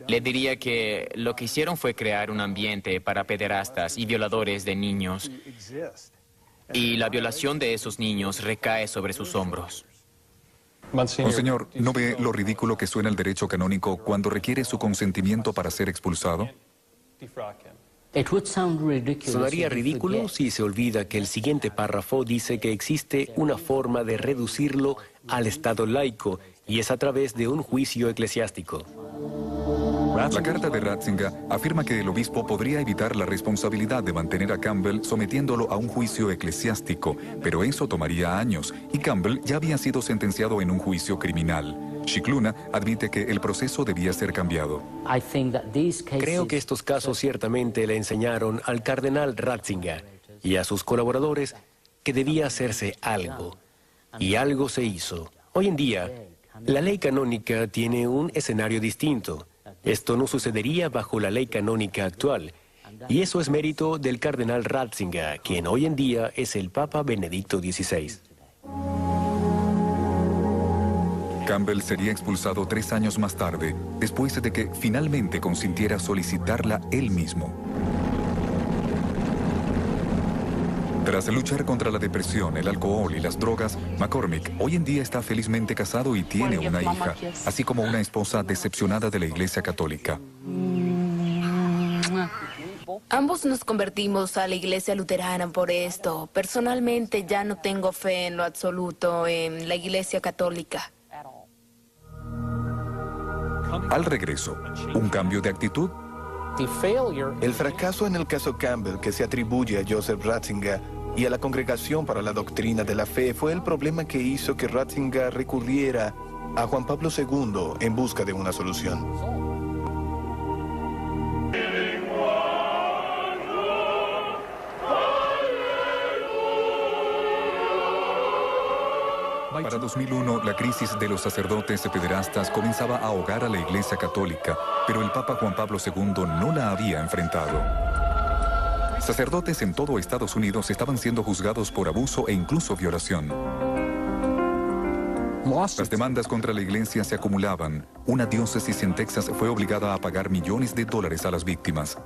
S14: Le diría que lo que hicieron fue crear un ambiente para pederastas y violadores de niños. Y la violación de esos niños recae sobre sus hombros.
S2: Monseñor, ¿no ve lo ridículo que suena el derecho canónico cuando requiere su consentimiento para ser expulsado?
S7: Sonaría ridículo si se olvida que el siguiente párrafo dice que existe una forma de reducirlo al estado laico, y es a través de un juicio eclesiástico.
S2: La carta de Ratzinger afirma que el obispo podría evitar la responsabilidad de mantener a Campbell sometiéndolo a un juicio eclesiástico, pero eso tomaría años, y Campbell ya había sido sentenciado en un juicio criminal. Scicluna admite que el proceso debía ser cambiado.
S7: Creo que estos casos ciertamente le enseñaron al cardenal Ratzinger y a sus colaboradores que debía hacerse algo, y algo se hizo. Hoy en día, la ley canónica tiene un escenario distinto. Esto no sucedería bajo la ley canónica actual, y eso es mérito del cardenal Ratzinger, quien hoy en día es el Papa Benedicto XVI.
S2: Campbell sería expulsado 3 años más tarde, después de que finalmente consintiera solicitarla él mismo. Tras luchar contra la depresión, el alcohol y las drogas, McCormick hoy en día está felizmente casado y tiene una hija, así como una esposa decepcionada de la Iglesia Católica.
S15: Ambos nos convertimos a la Iglesia Luterana por esto. Personalmente ya no tengo fe en lo absoluto en la Iglesia Católica.
S2: Al regreso, ¿un cambio de actitud?
S4: El fracaso en el caso Campbell, que se atribuye a Joseph Ratzinger y a la Congregación para la Doctrina de la Fe, fue el problema que hizo que Ratzinger recurriera a Juan Pablo II en busca de una solución.
S2: Para 2001, la crisis de los sacerdotes pederastas comenzaba a ahogar a la Iglesia Católica, pero el Papa Juan Pablo II no la había enfrentado. Sacerdotes en todo Estados Unidos estaban siendo juzgados por abuso e incluso violación. Las demandas contra la Iglesia se acumulaban. Una diócesis en Texas fue obligada a pagar millones de dólares a las víctimas.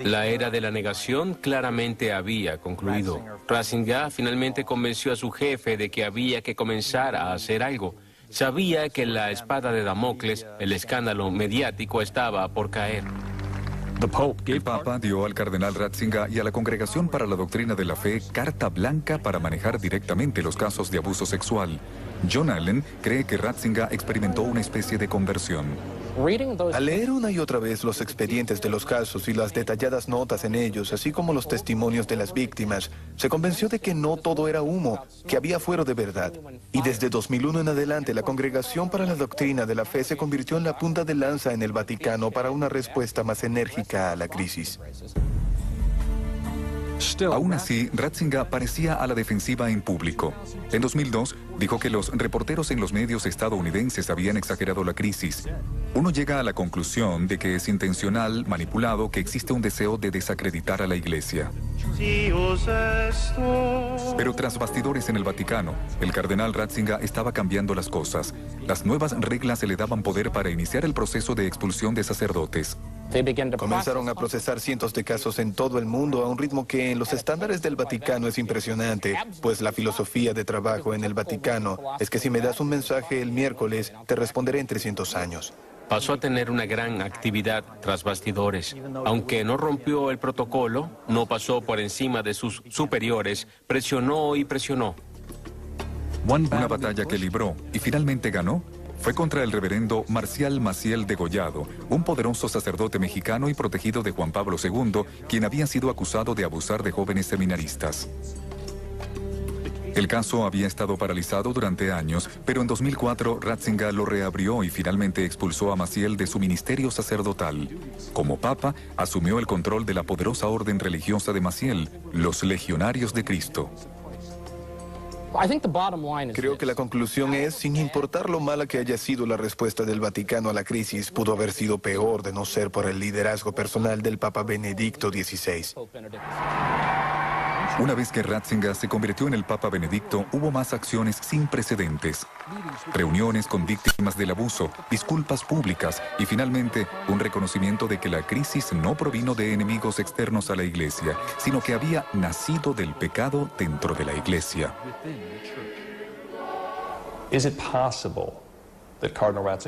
S5: La era de la negación claramente había concluido. Ratzinger finalmente convenció a su jefe de que había que comenzar a hacer algo. Sabía que la espada de Damocles, el escándalo mediático, estaba por caer.
S2: El Papa dio al cardenal Ratzinger y a la Congregación para la Doctrina de la Fe carta blanca para manejar directamente los casos de abuso sexual. John Allen cree que Ratzinger experimentó una especie de conversión.
S4: Al leer una y otra vez los expedientes de los casos y las detalladas notas en ellos, así como los testimonios de las víctimas, se convenció de que no todo era humo, que había fuero de verdad. Y desde 2001 en adelante, la Congregación para la Doctrina de la Fe se convirtió en la punta de lanza en el Vaticano para una respuesta más enérgica a la crisis.
S2: Aún así, Ratzinger parecía a la defensiva en público. En 2002, dijo que los reporteros en los medios estadounidenses habían exagerado la crisis. Uno llega a la conclusión de que es intencional, manipulado, que existe un deseo de desacreditar a la Iglesia. Pero tras bastidores en el Vaticano, el cardenal Ratzinger estaba cambiando las cosas. Las nuevas reglas se le daban poder para iniciar el proceso de expulsión de sacerdotes.
S4: Comenzaron a procesar cientos de casos en todo el mundo a un ritmo que en los estándares del Vaticano es impresionante, pues la filosofía de trabajo en el Vaticano es que si me das un mensaje el miércoles, te responderé en 300 años.
S5: Pasó a tener una gran actividad tras bastidores. Aunque no rompió el protocolo, no pasó por encima de sus superiores, presionó y presionó.
S2: Una batalla que libró y finalmente ganó fue contra el reverendo Marcial Maciel Degollado, un poderoso sacerdote mexicano y protegido de Juan Pablo II, quien había sido acusado de abusar de jóvenes seminaristas. El caso había estado paralizado durante años, pero en 2004 Ratzinger lo reabrió y finalmente expulsó a Maciel de su ministerio sacerdotal. Como papa, asumió el control de la poderosa orden religiosa de Maciel, los Legionarios de Cristo.
S4: Creo que la conclusión es, sin importar lo mala que haya sido la respuesta del Vaticano a la crisis, pudo haber sido peor de no ser por el liderazgo personal del Papa Benedicto XVI.
S2: Una vez que Ratzinger se convirtió en el Papa Benedicto, hubo más acciones sin precedentes. Reuniones con víctimas del abuso, disculpas públicas y finalmente un reconocimiento de que la crisis no provino de enemigos externos a la Iglesia, sino que había nacido del pecado dentro de la Iglesia.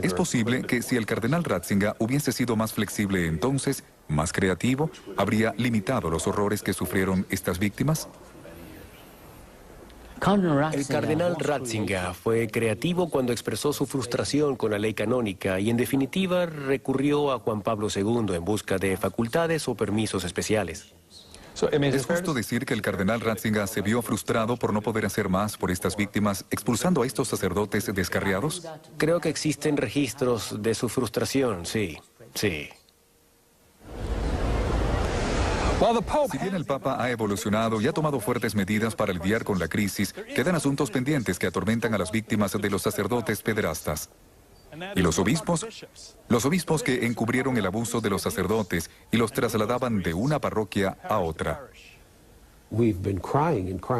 S2: ¿Es posible que si el cardenal Ratzinger hubiese sido más flexible entonces, más creativo, habría limitado los horrores que sufrieron estas víctimas?
S7: El cardenal Ratzinger fue creativo cuando expresó su frustración con la ley canónica y en definitiva recurrió a Juan Pablo II en busca de facultades o permisos especiales.
S2: ¿Es justo decir que el cardenal Ratzinger se vio frustrado por no poder hacer más por estas víctimas, expulsando a estos sacerdotes descarriados?
S7: Creo que existen registros de su frustración, sí.
S2: Si bien el Papa ha evolucionado y ha tomado fuertes medidas para lidiar con la crisis, quedan asuntos pendientes que atormentan a las víctimas de los sacerdotes pederastas. ¿Y los obispos? Los obispos que encubrieron el abuso de los sacerdotes y los trasladaban de una parroquia a otra.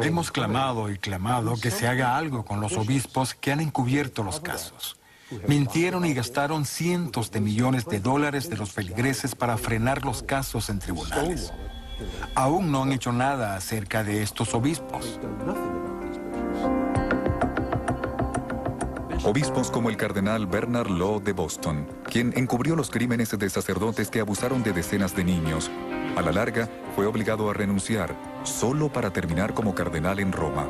S12: Hemos clamado y clamado que se haga algo con los obispos que han encubierto los casos. Mintieron y gastaron cientos de millones de dólares de los feligreses para frenar los casos en tribunales. Aún no han hecho nada acerca de estos obispos.
S2: Obispos como el cardenal Bernard Law de Boston, quien encubrió los crímenes de sacerdotes que abusaron de decenas de niños. A la larga, fue obligado a renunciar, solo para terminar como cardenal en Roma.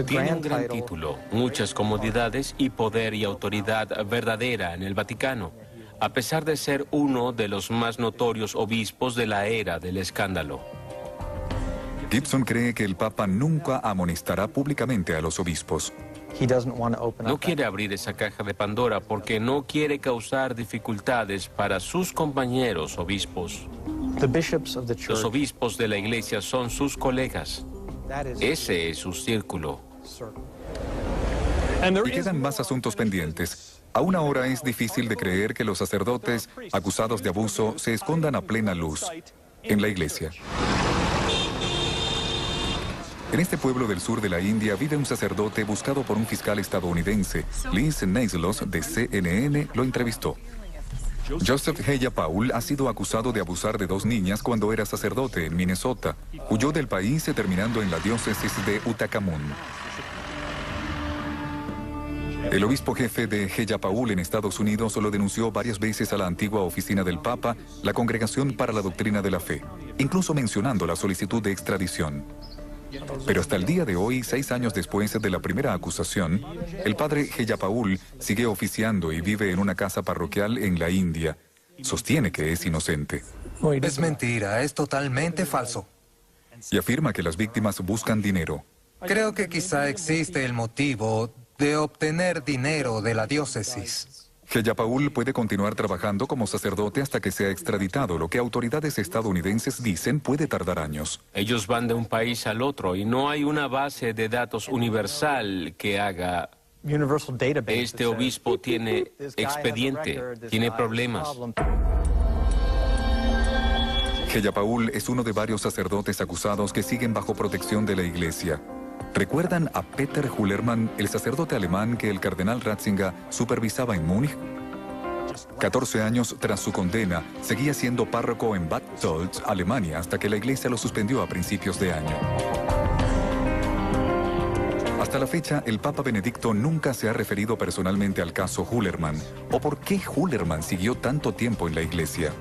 S5: Tiene un gran título, muchas comodidades y poder y autoridad verdadera en el Vaticano, a pesar de ser uno de los más notorios obispos de la era del escándalo.
S2: Gibson cree que el Papa nunca amonestará públicamente a los obispos.
S5: No quiere abrir esa caja de Pandora porque no quiere causar dificultades para sus compañeros obispos. Los obispos de la Iglesia son sus colegas. Ese es su círculo.
S2: Y quedan más asuntos pendientes. Aún ahora es difícil de creer que los sacerdotes acusados de abuso se escondan a plena luz en la iglesia. En este pueblo del sur de la India vive un sacerdote buscado por un fiscal estadounidense. Liz Neislos, de CNN, lo entrevistó. Joseph Heya Paul ha sido acusado de abusar de 2 niñas cuando era sacerdote en Minnesota. Huyó del país terminando en la diócesis de Uttarakhand. El obispo jefe de Heya Paul en Estados Unidos lo denunció varias veces a la antigua oficina del Papa, la Congregación para la Doctrina de la Fe, incluso mencionando la solicitud de extradición. Pero hasta el día de hoy, 6 años después de la primera acusación, el padre Heya Paul sigue oficiando y vive en una casa parroquial en la India. Sostiene que es inocente.
S10: Es mentira, es totalmente falso.
S2: Y afirma que las víctimas buscan dinero.
S10: Creo que quizá existe el motivo de obtener dinero de la diócesis.
S2: Heya Paul puede continuar trabajando como sacerdote hasta que sea extraditado, lo que autoridades estadounidenses dicen puede tardar años.
S5: Ellos van de un país al otro y no hay una base de datos universal que haga... Este obispo tiene expediente, tiene problemas.
S2: Heya Paul es uno de varios sacerdotes acusados que siguen bajo protección de la iglesia. ¿Recuerdan a Peter Hullermann, el sacerdote alemán que el cardenal Ratzinger supervisaba en Múnich? 14 años tras su condena, seguía siendo párroco en Bad Tölz, Alemania, hasta que la iglesia lo suspendió a principios de año. Hasta la fecha, el Papa Benedicto nunca se ha referido personalmente al caso Hullermann, o por qué Hullermann siguió tanto tiempo en la iglesia.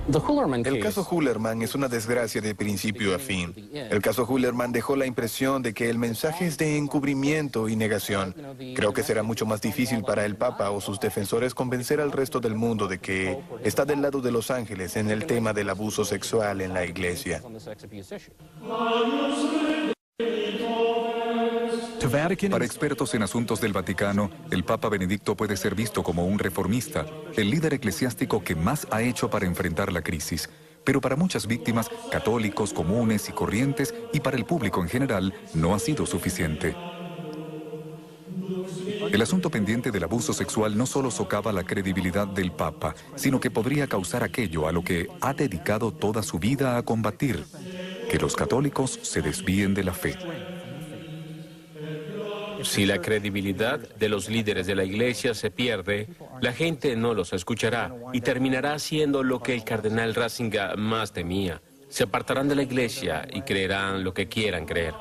S4: El caso Hullermann es una desgracia de principio a fin. El caso Hullermann dejó la impresión de que el mensaje es de encubrimiento y negación. Creo que será mucho más difícil para el Papa o sus defensores convencer al resto del mundo de que está del lado de los ángeles en el tema del abuso sexual en la iglesia.
S2: Para expertos en asuntos del Vaticano, el Papa Benedicto puede ser visto como un reformista, el líder eclesiástico que más ha hecho para enfrentar la crisis. Pero para muchas víctimas, católicos comunes y corrientes, y para el público en general, no ha sido suficiente. El asunto pendiente del abuso sexual no solo socava la credibilidad del Papa, sino que podría causar aquello a lo que ha dedicado toda su vida a combatir, que los católicos se desvíen de la fe.
S5: Si la credibilidad de los líderes de la iglesia se pierde, la gente no los escuchará y terminará haciendo lo que el cardenal Ratzinger más temía. Se apartarán de la iglesia y creerán lo que quieran creer.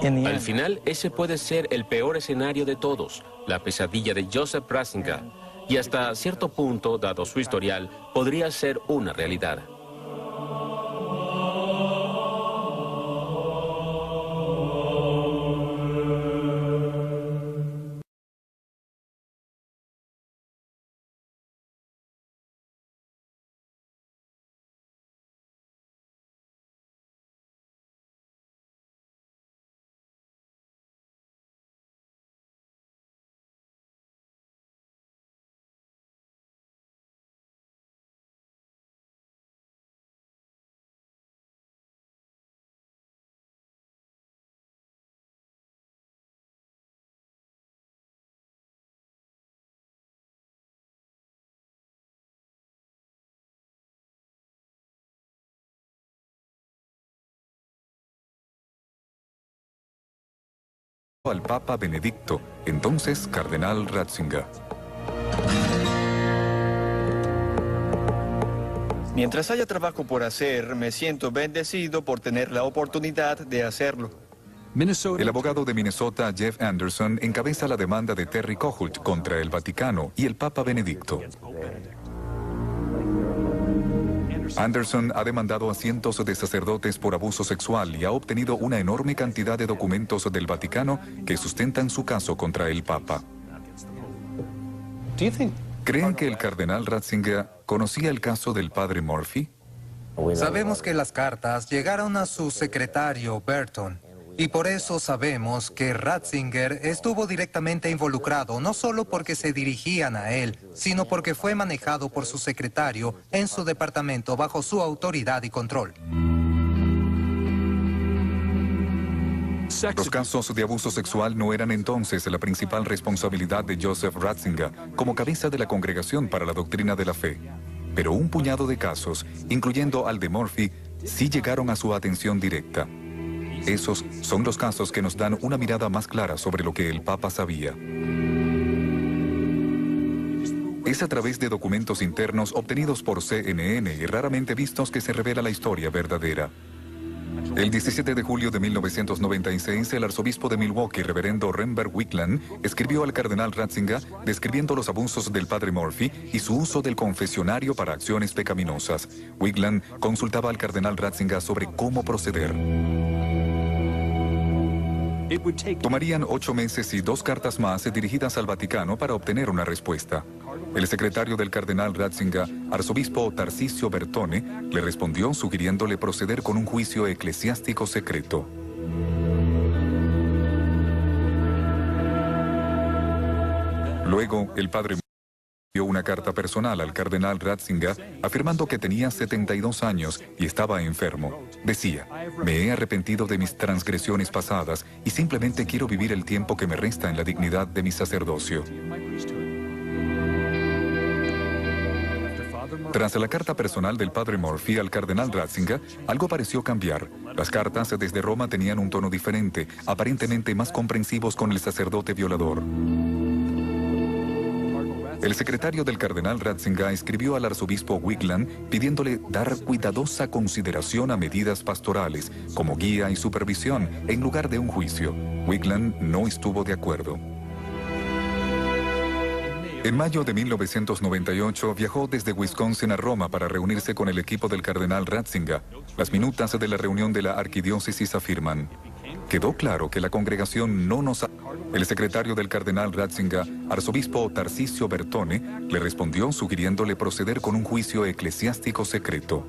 S5: Al final, ese puede ser el peor escenario de todos, la pesadilla de Joseph Ratzinger, y hasta cierto punto, dado su historial, podría ser una realidad.
S2: Al Papa Benedicto, entonces cardenal Ratzinger.
S8: Mientras haya trabajo por hacer, me siento bendecido por tener la oportunidad de hacerlo.
S2: El abogado de Minnesota, Jeff Anderson, encabeza la demanda de Terry Kohut contra el Vaticano y el Papa Benedicto. Anderson ha demandado a cientos de sacerdotes por abuso sexual y ha obtenido una enorme cantidad de documentos del Vaticano que sustentan su caso contra el Papa. ¿Creen que el cardenal Ratzinger conocía el caso del padre Murphy?
S10: Sabemos que las cartas llegaron a su secretario Burton. Y por eso sabemos que Ratzinger estuvo directamente involucrado, no solo porque se dirigían a él, sino porque fue manejado por su secretario en su departamento bajo su autoridad y control.
S2: Los casos de abuso sexual no eran entonces la principal responsabilidad de Joseph Ratzinger como cabeza de la Congregación para la Doctrina de la Fe. Pero un puñado de casos, incluyendo al de Murphy, sí llegaron a su atención directa. Esos son los casos que nos dan una mirada más clara sobre lo que el Papa sabía. Es a través de documentos internos obtenidos por CNN y raramente vistos que se revela la historia verdadera. El 17 de julio de 1996, el arzobispo de Milwaukee, reverendo Renberg Wigland, escribió al cardenal Ratzinger describiendo los abusos del padre Murphy y su uso del confesionario para acciones pecaminosas. Wigland consultaba al cardenal Ratzinger sobre cómo proceder. Tomarían 8 meses y 2 cartas más dirigidas al Vaticano para obtener una respuesta. El secretario del cardenal Ratzinger, arzobispo Tarcisio Bertone, le respondió sugiriéndole proceder con un juicio eclesiástico secreto. Luego, el padre envió una carta personal al cardenal Ratzinger afirmando que tenía 72 años y estaba enfermo. Decía: "Me he arrepentido de mis transgresiones pasadas y simplemente quiero vivir el tiempo que me resta en la dignidad de mi sacerdocio". Tras la carta personal del padre Murphy al cardenal Ratzinger, algo pareció cambiar. Las cartas desde Roma tenían un tono diferente, aparentemente más comprensivos con el sacerdote violador. El secretario del cardenal Ratzinger escribió al arzobispo Wigland pidiéndole dar cuidadosa consideración a medidas pastorales, como guía y supervisión, en lugar de un juicio. Wigland no estuvo de acuerdo. En mayo de 1998 viajó desde Wisconsin a Roma para reunirse con el equipo del cardenal Ratzinger. Las minutas de la reunión de la arquidiócesis afirman: "Quedó claro que la congregación no nos... El secretario del cardenal Ratzinger, arzobispo Tarcisio Bertone, le respondió sugiriéndole proceder con un juicio eclesiástico secreto.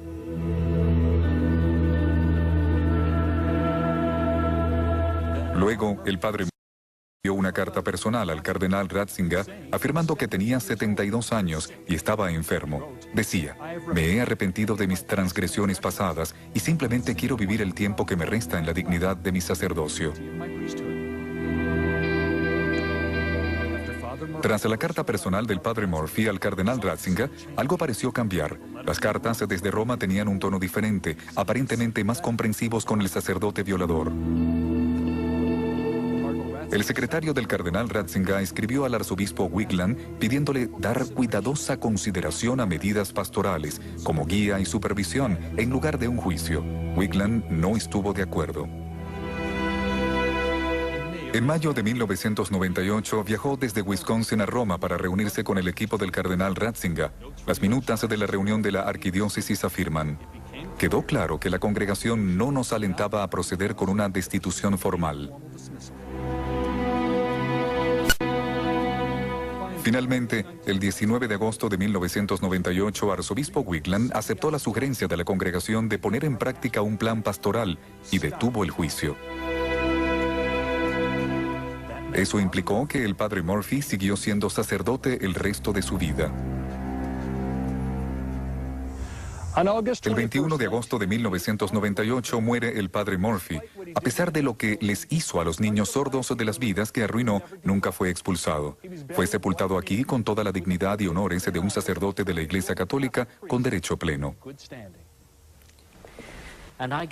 S2: Luego, el padre envió una carta personal al cardenal Ratzinger afirmando que tenía 72 años y estaba enfermo. Decía: "Me he arrepentido de mis transgresiones pasadas y simplemente quiero vivir el tiempo que me resta en la dignidad de mi sacerdocio". Tras la carta personal del padre Murphy al cardenal Ratzinger, algo pareció cambiar. Las cartas desde Roma tenían un tono diferente, aparentemente más comprensivos con el sacerdote violador. El secretario del cardenal Ratzinger escribió al arzobispo Wigland pidiéndole dar cuidadosa consideración a medidas pastorales, como guía y supervisión, en lugar de un juicio. Wigland no estuvo de acuerdo. En mayo de 1998 viajó desde Wisconsin a Roma para reunirse con el equipo del cardenal Ratzinger. Las minutas de la reunión de la arquidiócesis afirman: "Quedó claro que la congregación no nos alentaba a proceder con una destitución formal". Finalmente, el 19 de agosto de 1998, arzobispo Wigland aceptó la sugerencia de la congregación de poner en práctica un plan pastoral y detuvo el juicio. Eso implicó que el padre Murphy siguió siendo sacerdote el resto de su vida. El 21 de agosto de 1998 muere el padre Murphy. A pesar de lo que les hizo a los niños sordos de las vidas que arruinó, nunca fue expulsado. Fue sepultado aquí con toda la dignidad y honores de un sacerdote de la Iglesia Católica con derecho pleno.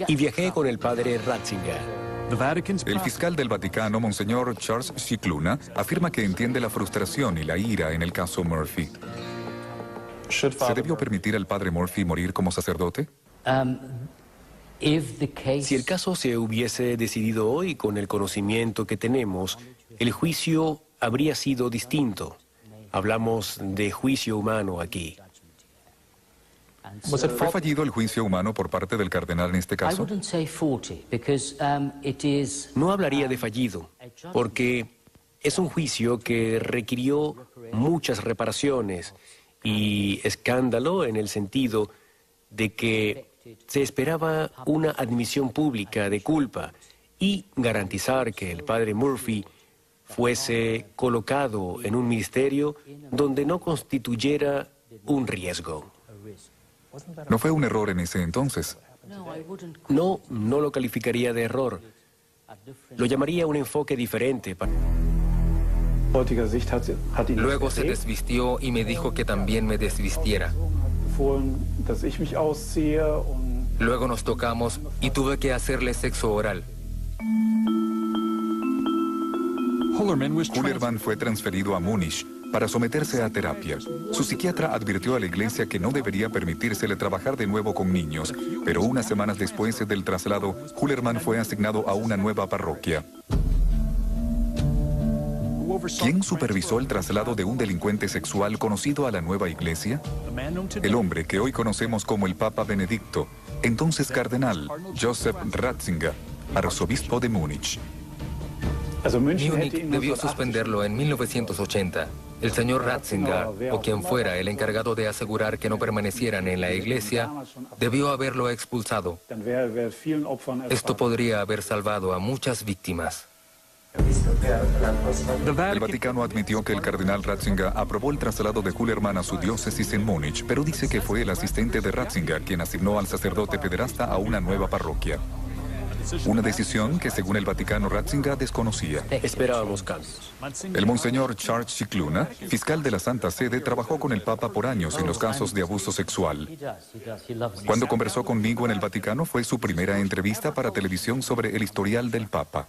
S7: Y viajé con el padre Ratzinger.
S2: El fiscal del Vaticano, Monseñor Charles Scicluna, afirma que entiende la frustración y la ira en el caso Murphy. ¿Se debió permitir al padre Murphy morir como sacerdote?
S7: Si el caso se hubiese decidido hoy con el conocimiento que tenemos, el juicio habría sido distinto. Hablamos de juicio humano aquí.
S2: ¿Fue fallido el juicio humano por parte del cardenal en este caso?
S7: No hablaría de fallido, porque es un juicio que requirió muchas reparaciones y escándalo en el sentido de que se esperaba una admisión pública de culpa y garantizar que el padre Murphy fuese colocado en un ministerio donde no constituyera un riesgo.
S2: ¿No fue un error en ese entonces?
S7: No lo calificaría de error. Lo llamaría un enfoque diferente.
S6: Luego se desvistió y me dijo que también me desvistiera. Luego nos tocamos y tuve que hacerle sexo oral.
S2: Hullerman fue transferido a Múnich para someterse a terapia. Su psiquiatra advirtió a la iglesia que no debería permitírsele trabajar de nuevo con niños, pero unas semanas después del traslado, Hullerman fue asignado a una nueva parroquia. ¿Quién supervisó el traslado de un delincuente sexual conocido a la nueva iglesia? El hombre que hoy conocemos como el Papa Benedicto, entonces cardenal Joseph Ratzinger, arzobispo de Múnich.
S6: Múnich debió suspenderlo en 1980. El señor Ratzinger, o quien fuera el encargado de asegurar que no permanecieran en la iglesia, debió haberlo expulsado. Esto podría haber salvado a muchas víctimas.
S2: El Vaticano admitió que el cardenal Ratzinger aprobó el traslado de Hullerman a su diócesis en Múnich, pero dice que fue el asistente de Ratzinger quien asignó al sacerdote pederasta a una nueva parroquia. Una decisión que, según el Vaticano, Ratzinger desconocía.
S7: Esperábamos cambios.
S2: El monseñor Charles Cicluna, fiscal de la Santa Sede, trabajó con el Papa por años en los casos de abuso sexual. Cuando conversó conmigo en el Vaticano, fue su primera entrevista para televisión sobre el historial del Papa.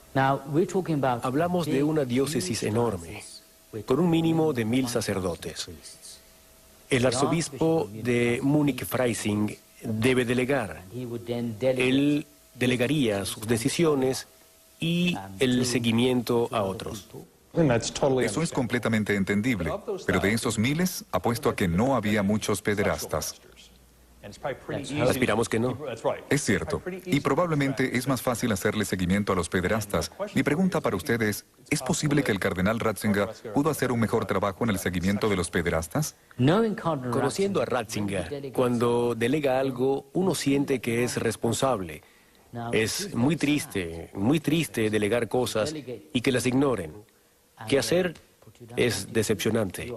S7: Hablamos de una diócesis enorme, con un mínimo de 1000 sacerdotes. El arzobispo de Múnich-Freising debe delegar. Él delegaría sus decisiones y el seguimiento a otros.
S2: Eso es completamente entendible, pero de esos miles, apuesto a que no había muchos pederastas.
S7: Aspiramos que no.
S2: Es cierto, y probablemente es más fácil hacerle seguimiento a los pederastas. Mi pregunta para ustedes, ¿es posible que el cardenal Ratzinger pudo hacer un mejor trabajo en el seguimiento de los pederastas?
S7: Conociendo a Ratzinger, cuando delega algo, uno siente que es responsable. Es muy triste delegar cosas y que las ignoren. ¿Qué hacer? Es decepcionante.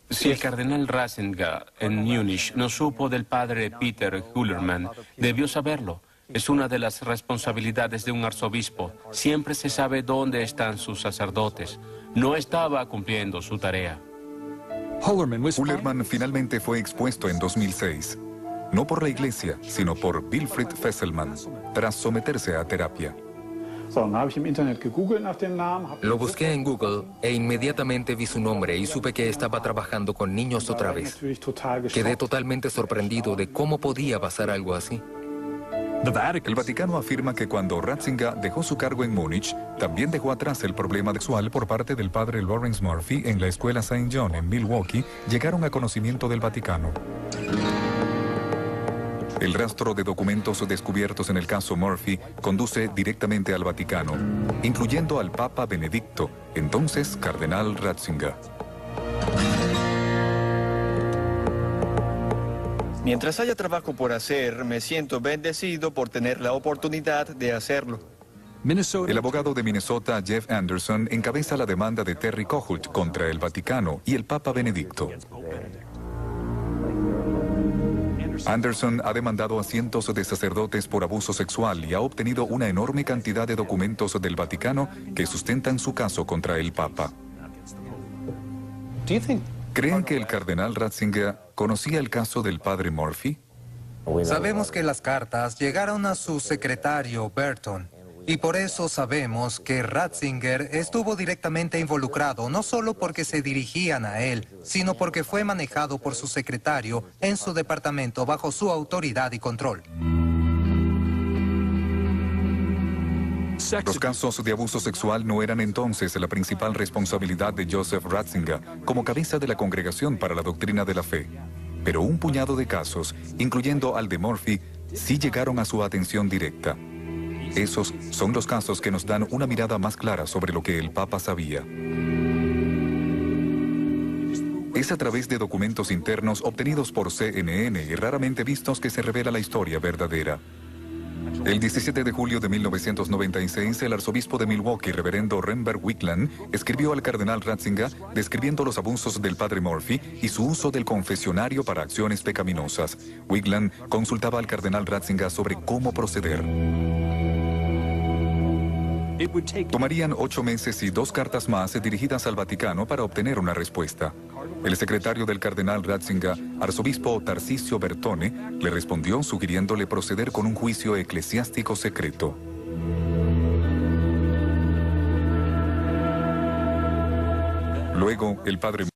S5: Si el cardenal Ratzinger en Múnich no supo del padre Peter Hullerman, debió saberlo. Es una de las responsabilidades de un arzobispo. Siempre se sabe dónde están sus sacerdotes. No estaba cumpliendo su tarea.
S2: Hullerman finalmente fue expuesto en 2006. No por la iglesia, sino por Wilfried Fesselman, tras someterse a terapia.
S6: Lo busqué en Google e inmediatamente vi su nombre y supe que estaba trabajando con niños otra vez. Quedé totalmente sorprendido de cómo podía pasar algo así.
S2: El Vaticano afirma que cuando Ratzinger dejó su cargo en Múnich, también dejó atrás el problema sexual por parte del padre Lawrence Murphy en la escuela St. John en Milwaukee, llegaron a conocimiento del Vaticano. El rastro de documentos descubiertos en el caso Murphy conduce directamente al Vaticano, incluyendo al Papa Benedicto, entonces cardenal Ratzinger.
S8: Mientras haya trabajo por hacer, me siento bendecido por tener la oportunidad de hacerlo.
S2: El abogado de Minnesota, Jeff Anderson, encabeza la demanda de Terry Kohut contra el Vaticano y el Papa Benedicto. Anderson ha demandado a cientos de sacerdotes por abuso sexual y ha obtenido una enorme cantidad de documentos del Vaticano que sustentan su caso contra el Papa. ¿Creen que el cardenal Ratzinger conocía el caso del padre Murphy?
S10: Sabemos que las cartas llegaron a su secretario, Burton, y por eso sabemos que Ratzinger estuvo directamente involucrado, no solo porque se dirigían a él, sino porque fue manejado por su secretario en su departamento bajo su autoridad y control.
S2: Los casos de abuso sexual no eran entonces la principal responsabilidad de Joseph Ratzinger como cabeza de la Congregación para la Doctrina de la Fe. Pero un puñado de casos, incluyendo al de Murphy, sí llegaron a su atención directa. Esos son los casos que nos dan una mirada más clara sobre lo que el Papa sabía. Es a través de documentos internos obtenidos por CNN y raramente vistos que se revela la historia verdadera. El 17 de julio de 1996, el arzobispo de Milwaukee, reverendo Renberg Wigland, escribió al cardenal Ratzinger describiendo los abusos del padre Murphy y su uso del confesionario para acciones pecaminosas. Wigland consultaba al cardenal Ratzinger sobre cómo proceder. Tomarían 8 meses y 2 cartas más dirigidas al Vaticano para obtener una respuesta. El secretario del cardenal Ratzinger, arzobispo Tarcisio Bertone, le respondió sugiriéndole proceder con un juicio eclesiástico secreto. Luego, el padre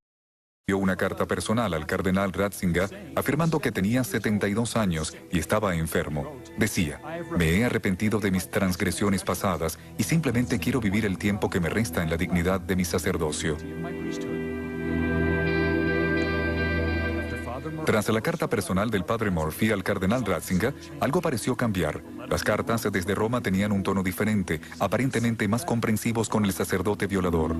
S2: envió una carta personal al cardenal Ratzinger afirmando que tenía 72 años y estaba enfermo. Decía: "Me he arrepentido de mis transgresiones pasadas y simplemente quiero vivir el tiempo que me resta en la dignidad de mi sacerdocio". Tras la carta personal del padre Murphy al cardenal Ratzinger, algo pareció cambiar. Las cartas desde Roma tenían un tono diferente, aparentemente más comprensivos con el sacerdote violador.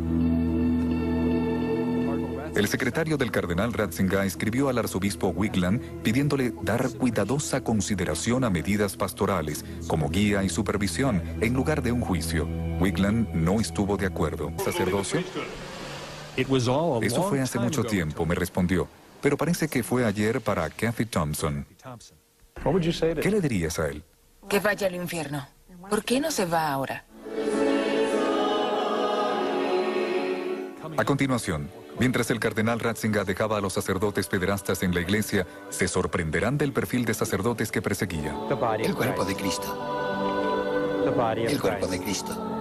S2: El secretario del cardenal Ratzinger escribió al arzobispo Wigland pidiéndole dar cuidadosa consideración a medidas pastorales, como guía y supervisión, en lugar de un juicio. Wigland no estuvo de acuerdo. ¿Sacerdocio? Eso fue hace mucho tiempo, me respondió, pero parece que fue ayer para Kathy Thompson. ¿Qué le dirías a él?
S11: Que vaya al infierno. ¿Por qué no se va ahora?
S2: A continuación, mientras el cardenal Ratzinger dejaba a los sacerdotes pederastas en la iglesia, se sorprenderán del perfil de sacerdotes que perseguía.
S13: El cuerpo de Cristo. El cuerpo de Cristo.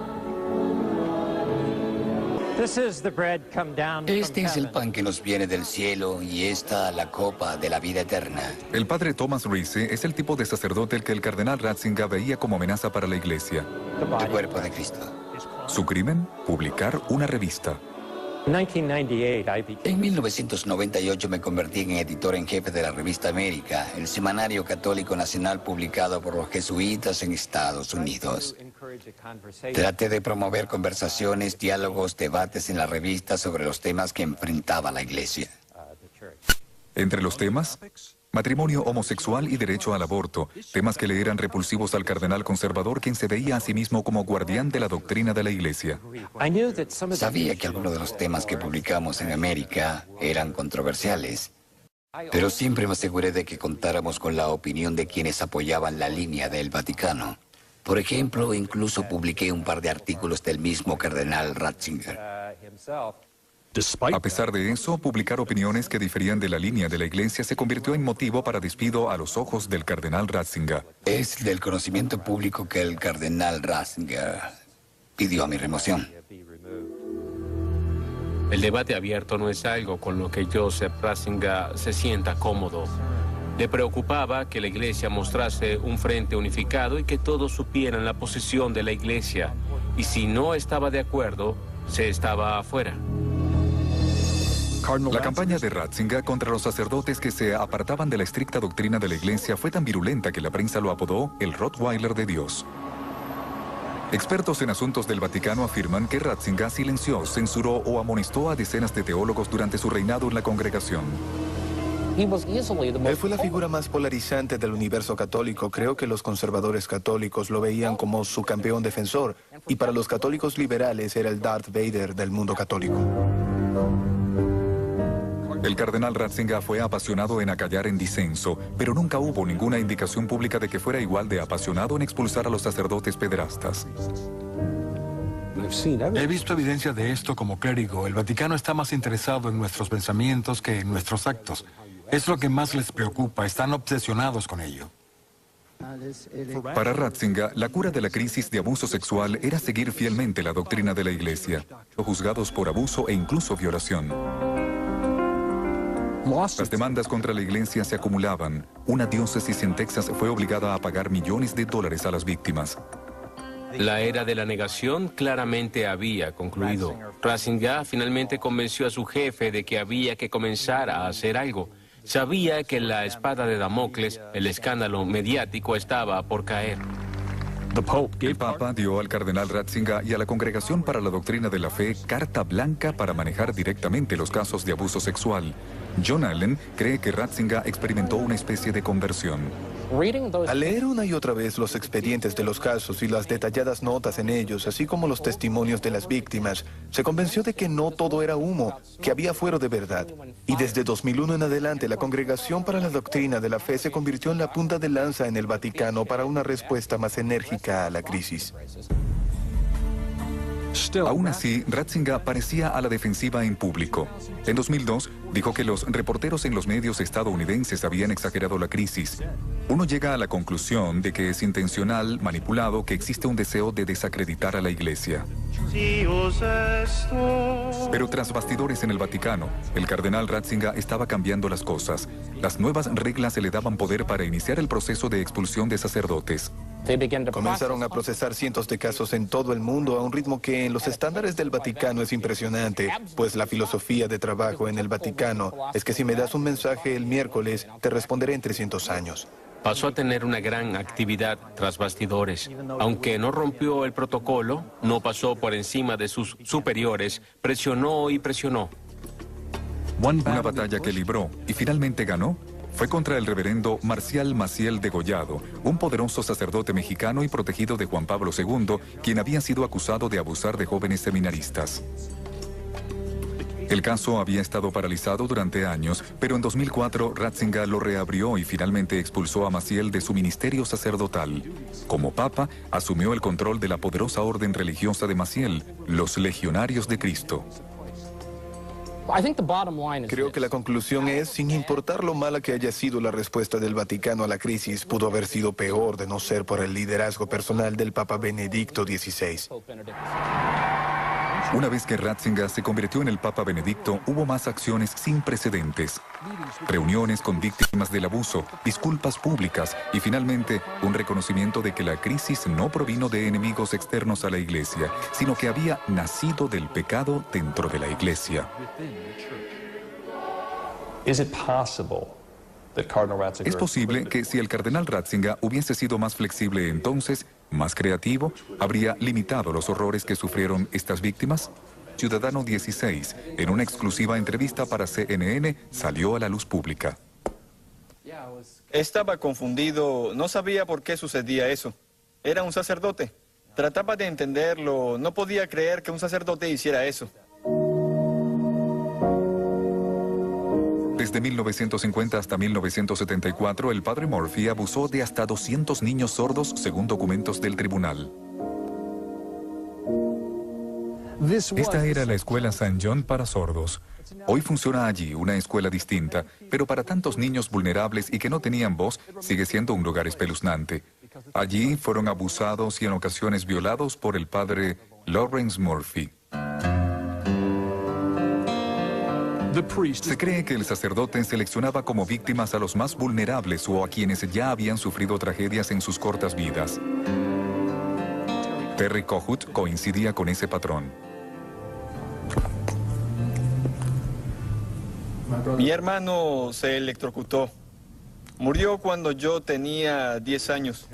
S13: Este es el pan que nos viene del cielo y esta la copa de la vida eterna.
S2: El padre Thomas Reese es el tipo de sacerdote el que el cardenal Ratzinger veía como amenaza para la iglesia.
S13: El cuerpo de Cristo.
S2: Su crimen: publicar una revista.
S13: En 1998 me convertí en editor en jefe de la revista América, el semanario católico nacional publicado por los jesuitas en Estados Unidos. Traté de promover conversaciones, diálogos, debates en la revista sobre los temas que enfrentaba la iglesia.
S2: Entre los temas: matrimonio homosexual y derecho al aborto, temas que le eran repulsivos al cardenal conservador, quien se veía a sí mismo como guardián de la doctrina de la iglesia.
S13: Sabía que algunos de los temas que publicamos en América eran controversiales, pero siempre me aseguré de que contáramos con la opinión de quienes apoyaban la línea del Vaticano. Por ejemplo, incluso publiqué un par de artículos del mismo cardenal Ratzinger.
S2: A pesar de eso, publicar opiniones que diferían de la línea de la iglesia se convirtió en motivo para despido a los ojos del cardenal Ratzinger.
S13: Es del conocimiento público que el cardenal Ratzinger pidió mi remoción.
S5: El debate abierto no es algo con lo que Joseph Ratzinger se sienta cómodo. Le preocupaba que la iglesia mostrase un frente unificado y que todos supieran la posición de la iglesia. Y si no estaba de acuerdo, se estaba afuera.
S2: La campaña de Ratzinger contra los sacerdotes que se apartaban de la estricta doctrina de la iglesia fue tan virulenta que la prensa lo apodó el Rottweiler de Dios. Expertos en asuntos del Vaticano afirman que Ratzinger silenció, censuró o amonestó a decenas de teólogos durante su reinado en la congregación.
S4: Él fue la figura más polarizante del universo católico. Creo que los conservadores católicos lo veían como su campeón defensor, y para los católicos liberales era el Darth Vader del mundo católico.
S2: El cardenal Ratzinger fue apasionado en acallar en disenso, pero nunca hubo ninguna indicación pública de que fuera igual de apasionado en expulsar a los sacerdotes pederastas.
S12: He visto evidencia de esto como clérigo. El Vaticano está más interesado en nuestros pensamientos que en nuestros actos. Es lo que más les preocupa, están obsesionados con ello.
S2: Para Ratzinger, la cura de la crisis de abuso sexual era seguir fielmente la doctrina de la iglesia, juzgados por abuso e incluso violación. Las demandas contra la iglesia se acumulaban. Una diócesis en Texas fue obligada a pagar millones de dólares a las víctimas.
S5: La era de la negación claramente había concluido. Ratzinger finalmente convenció a su jefe de que había que comenzar a hacer algo. Sabía que la espada de Damocles, el escándalo mediático, estaba por caer.
S2: El Papa dio al cardenal Ratzinger y a la Congregación para la Doctrina de la Fe carta blanca para manejar directamente los casos de abuso sexual. John Allen cree que Ratzinger experimentó una especie de conversión.
S4: Al leer una y otra vez los expedientes de los casos y las detalladas notas en ellos, así como los testimonios de las víctimas, se convenció de que no todo era humo, que había fuero de verdad. Y desde 2001 en adelante, la Congregación para la Doctrina de la Fe se convirtió en la punta de lanza en el Vaticano para una respuesta más enérgica a la crisis.
S2: Aún así, Ratzinger parecía a la defensiva en público. En 2002, dijo que los reporteros en los medios estadounidenses habían exagerado la crisis. Uno llega a la conclusión de que es intencional, manipulado, que existe un deseo de desacreditar a la Iglesia. Pero tras bastidores en el Vaticano, el cardenal Ratzinger estaba cambiando las cosas. Las nuevas reglas se le daban poder para iniciar el proceso de expulsión de sacerdotes.
S4: Comenzaron a procesar cientos de casos en todo el mundo a un ritmo que en los estándares del Vaticano es impresionante, pues la filosofía de trabajo en el Vaticano es que si me das un mensaje el miércoles, te responderé en 300 años.
S5: Pasó a tener una gran actividad tras bastidores. Aunque no rompió el protocolo, no pasó por encima de sus superiores, presionó y presionó.
S2: Una batalla que libró y finalmente ganó fue contra el reverendo Marcial Maciel Degollado, un poderoso sacerdote mexicano y protegido de Juan Pablo II, quien había sido acusado de abusar de jóvenes seminaristas. El caso había estado paralizado durante años, pero en 2004 Ratzinger lo reabrió y finalmente expulsó a Maciel de su ministerio sacerdotal. Como papa, asumió el control de la poderosa orden religiosa de Maciel, los Legionarios de Cristo.
S4: Creo que la conclusión es, sin importar lo mala que haya sido la respuesta del Vaticano a la crisis, pudo haber sido peor de no ser por el liderazgo personal del Papa Benedicto XVI.
S2: Una vez que Ratzinger se convirtió en el Papa Benedicto, hubo más acciones sin precedentes. Reuniones con víctimas del abuso, disculpas públicas y finalmente un reconocimiento de que la crisis no provino de enemigos externos a la Iglesia, sino que había nacido del pecado dentro de la Iglesia. ¿Es posible que si el cardenal Ratzinger hubiese sido más flexible entonces, más creativo, habría limitado los horrores que sufrieron estas víctimas? Ciudadano 16, en una exclusiva entrevista para CNN, salió a la luz pública.
S8: Estaba confundido, no sabía por qué sucedía eso. Era un sacerdote. Trataba de entenderlo, no podía creer que un sacerdote hiciera eso.
S2: Desde 1950 hasta 1974, el padre Murphy abusó de hasta 200 niños sordos, según documentos del tribunal. Esta era la escuela St. John para sordos. Hoy funciona allí una escuela distinta, pero para tantos niños vulnerables y que no tenían voz, sigue siendo un lugar espeluznante. Allí fueron abusados y en ocasiones violados por el padre Lawrence Murphy. Se cree que el sacerdote seleccionaba como víctimas a los más vulnerables o a quienes ya habían sufrido tragedias en sus cortas vidas. Terry Kohut coincidía con ese patrón.
S8: Mi hermano se electrocutó. Murió cuando yo tenía 10 años.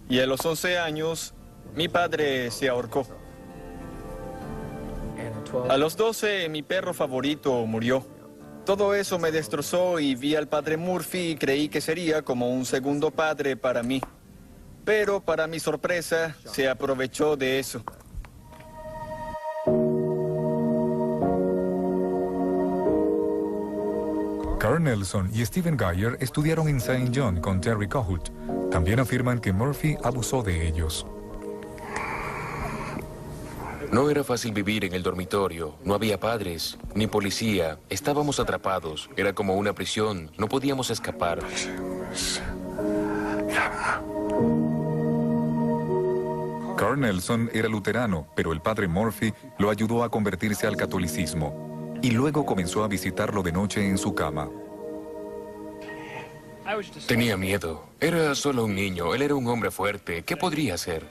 S8: Y a los 11 años, mi padre se ahorcó. A los 12, mi perro favorito murió. Todo eso me destrozó y vi al padre Murphy y creí que sería como un segundo padre para mí. Pero para mi sorpresa, se aprovechó de eso.
S2: Carl Nelson y Stephen Geyer estudiaron en St. John con Terry Kohut. También afirman que Murphy abusó de ellos.
S9: No era fácil vivir en el dormitorio. No había padres, ni policía. Estábamos atrapados. Era como una prisión. No podíamos escapar.
S2: Carl Nelson era luterano, pero el padre Murphy lo ayudó a convertirse al catolicismo. Y luego comenzó a visitarlo de noche en su cama.
S9: Tenía miedo. Era solo un niño. Él era un hombre fuerte. ¿Qué podría hacer?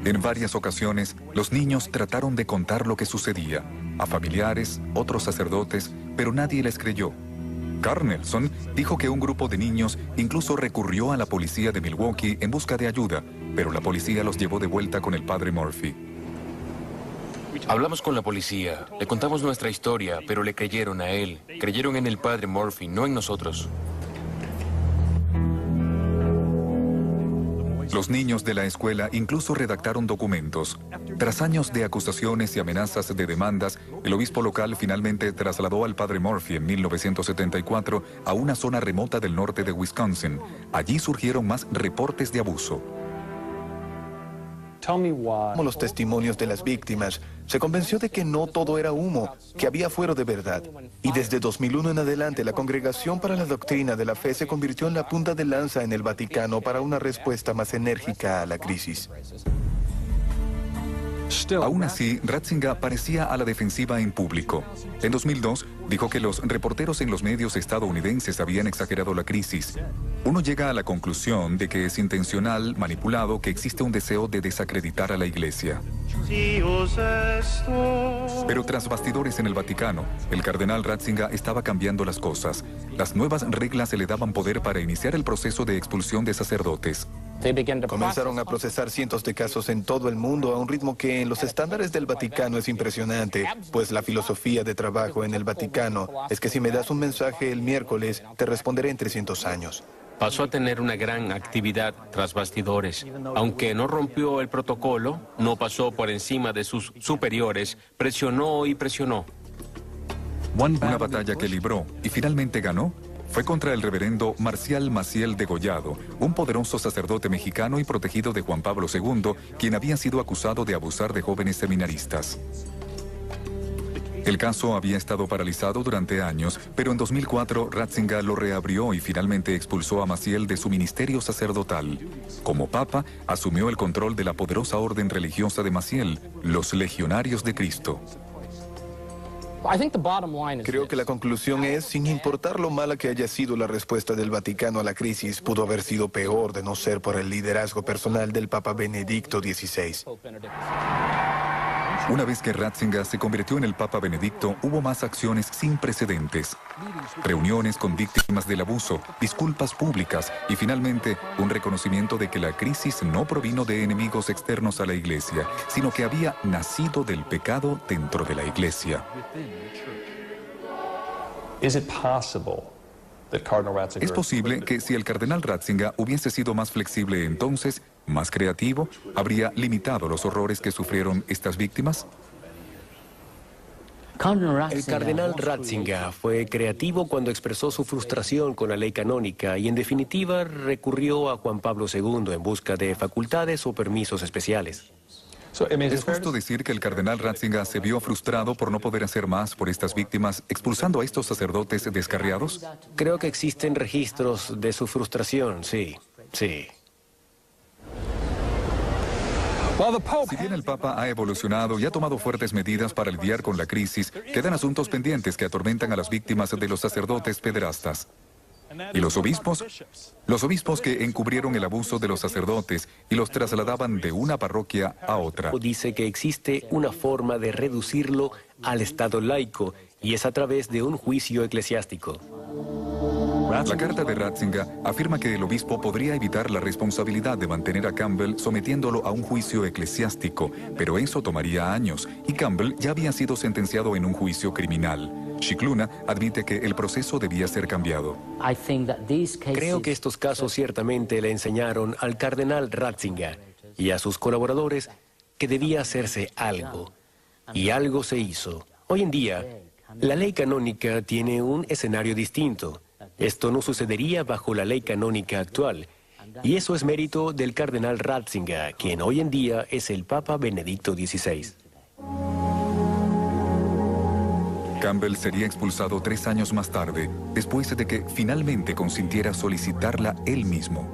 S2: En varias ocasiones, los niños trataron de contar lo que sucedía, a familiares, otros sacerdotes, pero nadie les creyó. Carl Nelson dijo que un grupo de niños incluso recurrió a la policía de Milwaukee en busca de ayuda, pero la policía los llevó de vuelta con el padre Murphy.
S9: Hablamos con la policía, le contamos nuestra historia, pero le creyeron a él. Creyeron en el padre Murphy, no en nosotros.
S2: Los niños de la escuela incluso redactaron documentos. Tras años de acusaciones y amenazas de demandas, el obispo local finalmente trasladó al padre Murphy en 1974 a una zona remota del norte de Wisconsin. Allí surgieron más reportes de abuso.
S4: Como los testimonios de las víctimas, se convenció de que no todo era humo, que había fuero de verdad. Y desde 2001 en adelante, la Congregación para la Doctrina de la Fe se convirtió en la punta de lanza en el Vaticano para una respuesta más enérgica a la crisis.
S2: Aún así, Ratzinger parecía a la defensiva en público. En 2002, dijo que los reporteros en los medios estadounidenses habían exagerado la crisis. Uno llega a la conclusión de que es intencional, manipulado, que existe un deseo de desacreditar a la Iglesia. Pero tras bastidores en el Vaticano, el cardenal Ratzinger estaba cambiando las cosas. Las nuevas reglas se le daban poder para iniciar el proceso de expulsión de sacerdotes.
S4: Comenzaron a procesar cientos de casos en todo el mundo a un ritmo que en los estándares del Vaticano es impresionante, pues la filosofía de trabajo en el Vaticano es que si me das un mensaje el miércoles, te responderé en 300 años.
S5: Pasó a tener una gran actividad tras bastidores. Aunque no rompió el protocolo, no pasó por encima de sus superiores, presionó y presionó.
S2: Una batalla que libró y finalmente ganó fue contra el reverendo Marcial Maciel Degollado, un poderoso sacerdote mexicano y protegido de Juan Pablo II, quien había sido acusado de abusar de jóvenes seminaristas. El caso había estado paralizado durante años, pero en 2004 Ratzinger lo reabrió y finalmente expulsó a Maciel de su ministerio sacerdotal. Como papa, asumió el control de la poderosa orden religiosa de Maciel, los Legionarios de Cristo.
S4: Creo que la conclusión es, sin importar lo mala que haya sido la respuesta del Vaticano a la crisis, pudo haber sido peor de no ser por el liderazgo personal del Papa Benedicto XVI.
S2: Una vez que Ratzinger se convirtió en el Papa Benedicto, hubo más acciones sin precedentes. Reuniones con víctimas del abuso, disculpas públicas y finalmente un reconocimiento de que la crisis no provino de enemigos externos a la Iglesia, sino que había nacido del pecado dentro de la Iglesia. ¿Es posible que si el cardenal Ratzinger hubiese sido más flexible entonces, más creativo, habría limitado los horrores que sufrieron estas víctimas?
S7: El cardenal Ratzinger fue creativo cuando expresó su frustración con la ley canónica y en definitiva recurrió a Juan Pablo II en busca de facultades o permisos especiales.
S2: ¿Es justo decir que el cardenal Ratzinger se vio frustrado por no poder hacer más por estas víctimas, expulsando a estos sacerdotes descarriados?
S7: Creo que existen registros de su frustración, sí.
S2: Si bien el Papa ha evolucionado y ha tomado fuertes medidas para lidiar con la crisis, quedan asuntos pendientes que atormentan a las víctimas de los sacerdotes pederastas. ¿Y los obispos? Los obispos que encubrieron el abuso de los sacerdotes y los trasladaban de una parroquia a otra.
S7: Dice que existe una forma de reducirlo al estado laico y es a través de un juicio eclesiástico.
S2: La carta de Ratzinger afirma que el obispo podría evitar la responsabilidad de mantener a Campbell sometiéndolo a un juicio eclesiástico, pero eso tomaría años, y Campbell ya había sido sentenciado en un juicio criminal. Scicluna admite que el proceso debía ser cambiado.
S7: Creo que estos casos ciertamente le enseñaron al cardenal Ratzinger y a sus colaboradores que debía hacerse algo, y algo se hizo. Hoy en día, la ley canónica tiene un escenario distinto. Esto no sucedería bajo la ley canónica actual, y eso es mérito del cardenal Ratzinger, quien hoy en día es el Papa Benedicto XVI.
S2: Campbell sería expulsado 3 años más tarde, después de que finalmente consintiera solicitarla él mismo.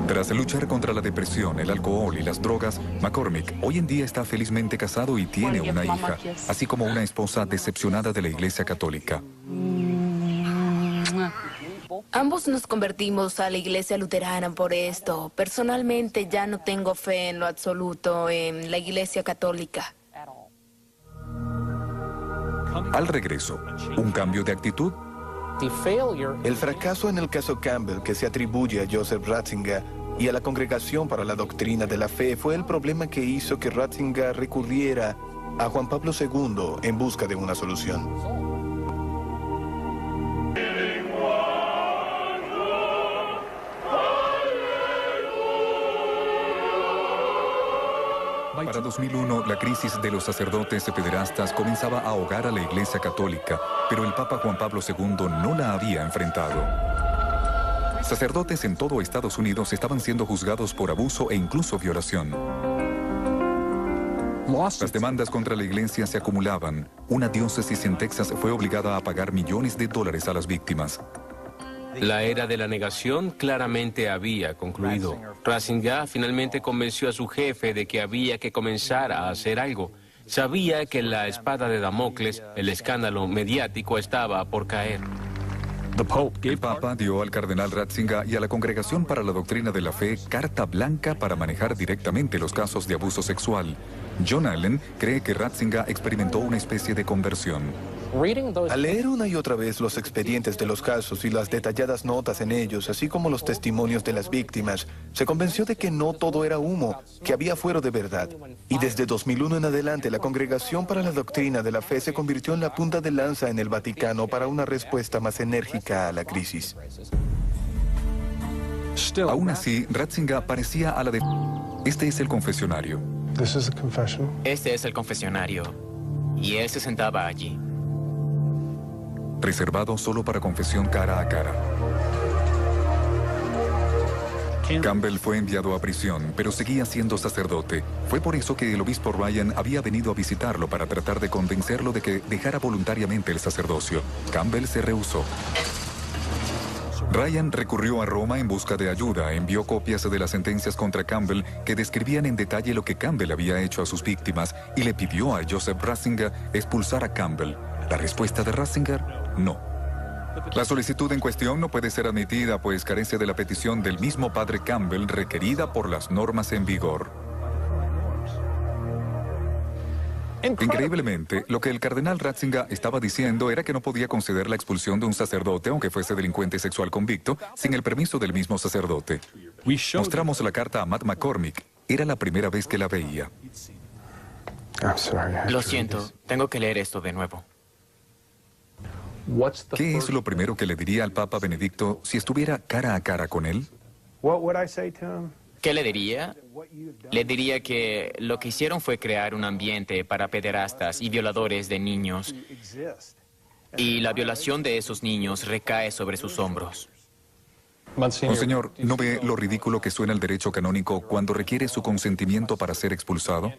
S2: Tras luchar contra la depresión, el alcohol y las drogas, McCormick hoy en día está felizmente casado y tiene una hija, así como una esposa decepcionada de la Iglesia Católica.
S15: Ambos nos convertimos a la Iglesia Luterana por esto. Personalmente ya no tengo fe en lo absoluto en la Iglesia Católica.
S2: Al regreso, ¿un cambio de actitud?
S4: El fracaso en el caso Campbell, que se atribuye a Joseph Ratzinger y a la Congregación para la Doctrina de la Fe, fue el problema que hizo que Ratzinger recurriera a Juan Pablo II en busca de una solución.
S2: Para 2001, la crisis de los sacerdotes pederastas comenzaba a ahogar a la Iglesia Católica, pero el Papa Juan Pablo II no la había enfrentado. Sacerdotes en todo Estados Unidos estaban siendo juzgados por abuso e incluso violación. Las demandas contra la iglesia se acumulaban. Una diócesis en Texas fue obligada a pagar millones de dólares a las víctimas.
S5: La era de la negación claramente había concluido. Ratzinger finalmente convenció a su jefe de que había que comenzar a hacer algo. Sabía que la espada de Damocles, el escándalo mediático, estaba por caer.
S2: El Papa dio al cardenal Ratzinger y a la Congregación para la Doctrina de la Fe carta blanca para manejar directamente los casos de abuso sexual. John Allen cree que Ratzinger experimentó una especie de conversión.
S4: Al leer una y otra vez los expedientes de los casos y las detalladas notas en ellos, así como los testimonios de las víctimas, se convenció de que no todo era humo, que había fuero de verdad. Y desde 2001 en adelante, la Congregación para la Doctrina de la Fe se convirtió en la punta de lanza en el Vaticano para una respuesta más enérgica a la crisis.
S2: Aún así, Ratzinger parecía a la de... Este es el confesionario.
S14: Este es el confesionario. Y él se sentaba allí.
S2: Reservado solo para confesión cara a cara. Campbell fue enviado a prisión, pero seguía siendo sacerdote. Fue por eso que el obispo Ryan había venido a visitarlo para tratar de convencerlo de que dejara voluntariamente el sacerdocio. Campbell se rehusó. Ryan recurrió a Roma en busca de ayuda, envió copias de las sentencias contra Campbell que describían en detalle lo que Campbell había hecho a sus víctimas y le pidió a Joseph Ratzinger expulsar a Campbell. La respuesta de Ratzinger, no. La solicitud en cuestión no puede ser admitida pues carece de la petición del mismo padre Campbell requerida por las normas en vigor. Increíblemente, lo que el cardenal Ratzinger estaba diciendo era que no podía conceder la expulsión de un sacerdote, aunque fuese delincuente sexual convicto, sin el permiso del mismo sacerdote. Mostramos la carta a Matt McCormick. Era la primera vez que la veía.
S14: Lo siento, tengo que leer esto de nuevo.
S2: ¿Qué es lo primero que le diría al Papa Benedicto si estuviera cara a cara con él?
S14: ¿Qué le diría? Le diría que lo que hicieron fue crear un ambiente para pederastas y violadores de niños. Y la violación de esos niños recae sobre sus hombros.
S2: Monseñor, ¿no ve lo ridículo que suena el derecho canónico cuando requiere su consentimiento para ser expulsado?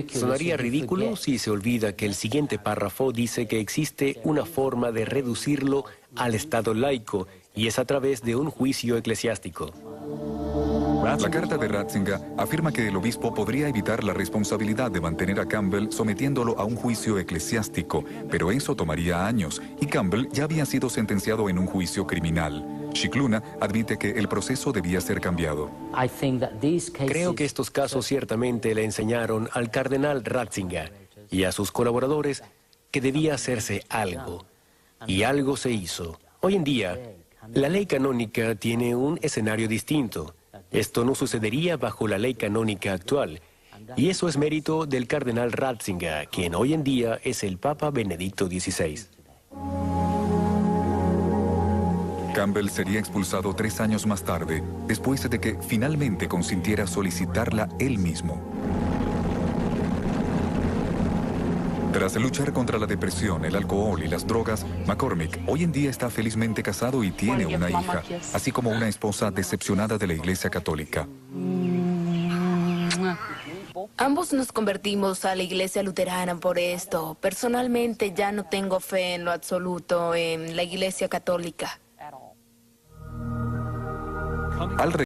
S7: Sonaría ridículo si se olvida que el siguiente párrafo dice que existe una forma de reducirlo al estado laico y es a través de un juicio eclesiástico.
S2: La carta de Ratzinger afirma que el obispo podría evitar la responsabilidad de mantener a Campbell sometiéndolo a un juicio eclesiástico, pero eso tomaría años, y Campbell ya había sido sentenciado en un juicio criminal. Scicluna admite que el proceso debía ser cambiado.
S7: Creo que estos casos ciertamente le enseñaron al cardenal Ratzinger y a sus colaboradores que debía hacerse algo, y algo se hizo. Hoy en día, la ley canónica tiene un escenario distinto. Esto no sucedería bajo la ley canónica actual, y eso es mérito del cardenal Ratzinger, quien hoy en día es el Papa Benedicto XVI.
S2: Campbell sería expulsado 3 años más tarde, después de que finalmente consintiera solicitarla él mismo. Tras luchar contra la depresión, el alcohol y las drogas, McCormick hoy en día está felizmente casado y tiene una hija, así como una esposa decepcionada de la Iglesia Católica.
S15: Ambos nos convertimos a la Iglesia Luterana por esto. Personalmente ya no tengo fe en lo absoluto en la Iglesia Católica.
S2: Al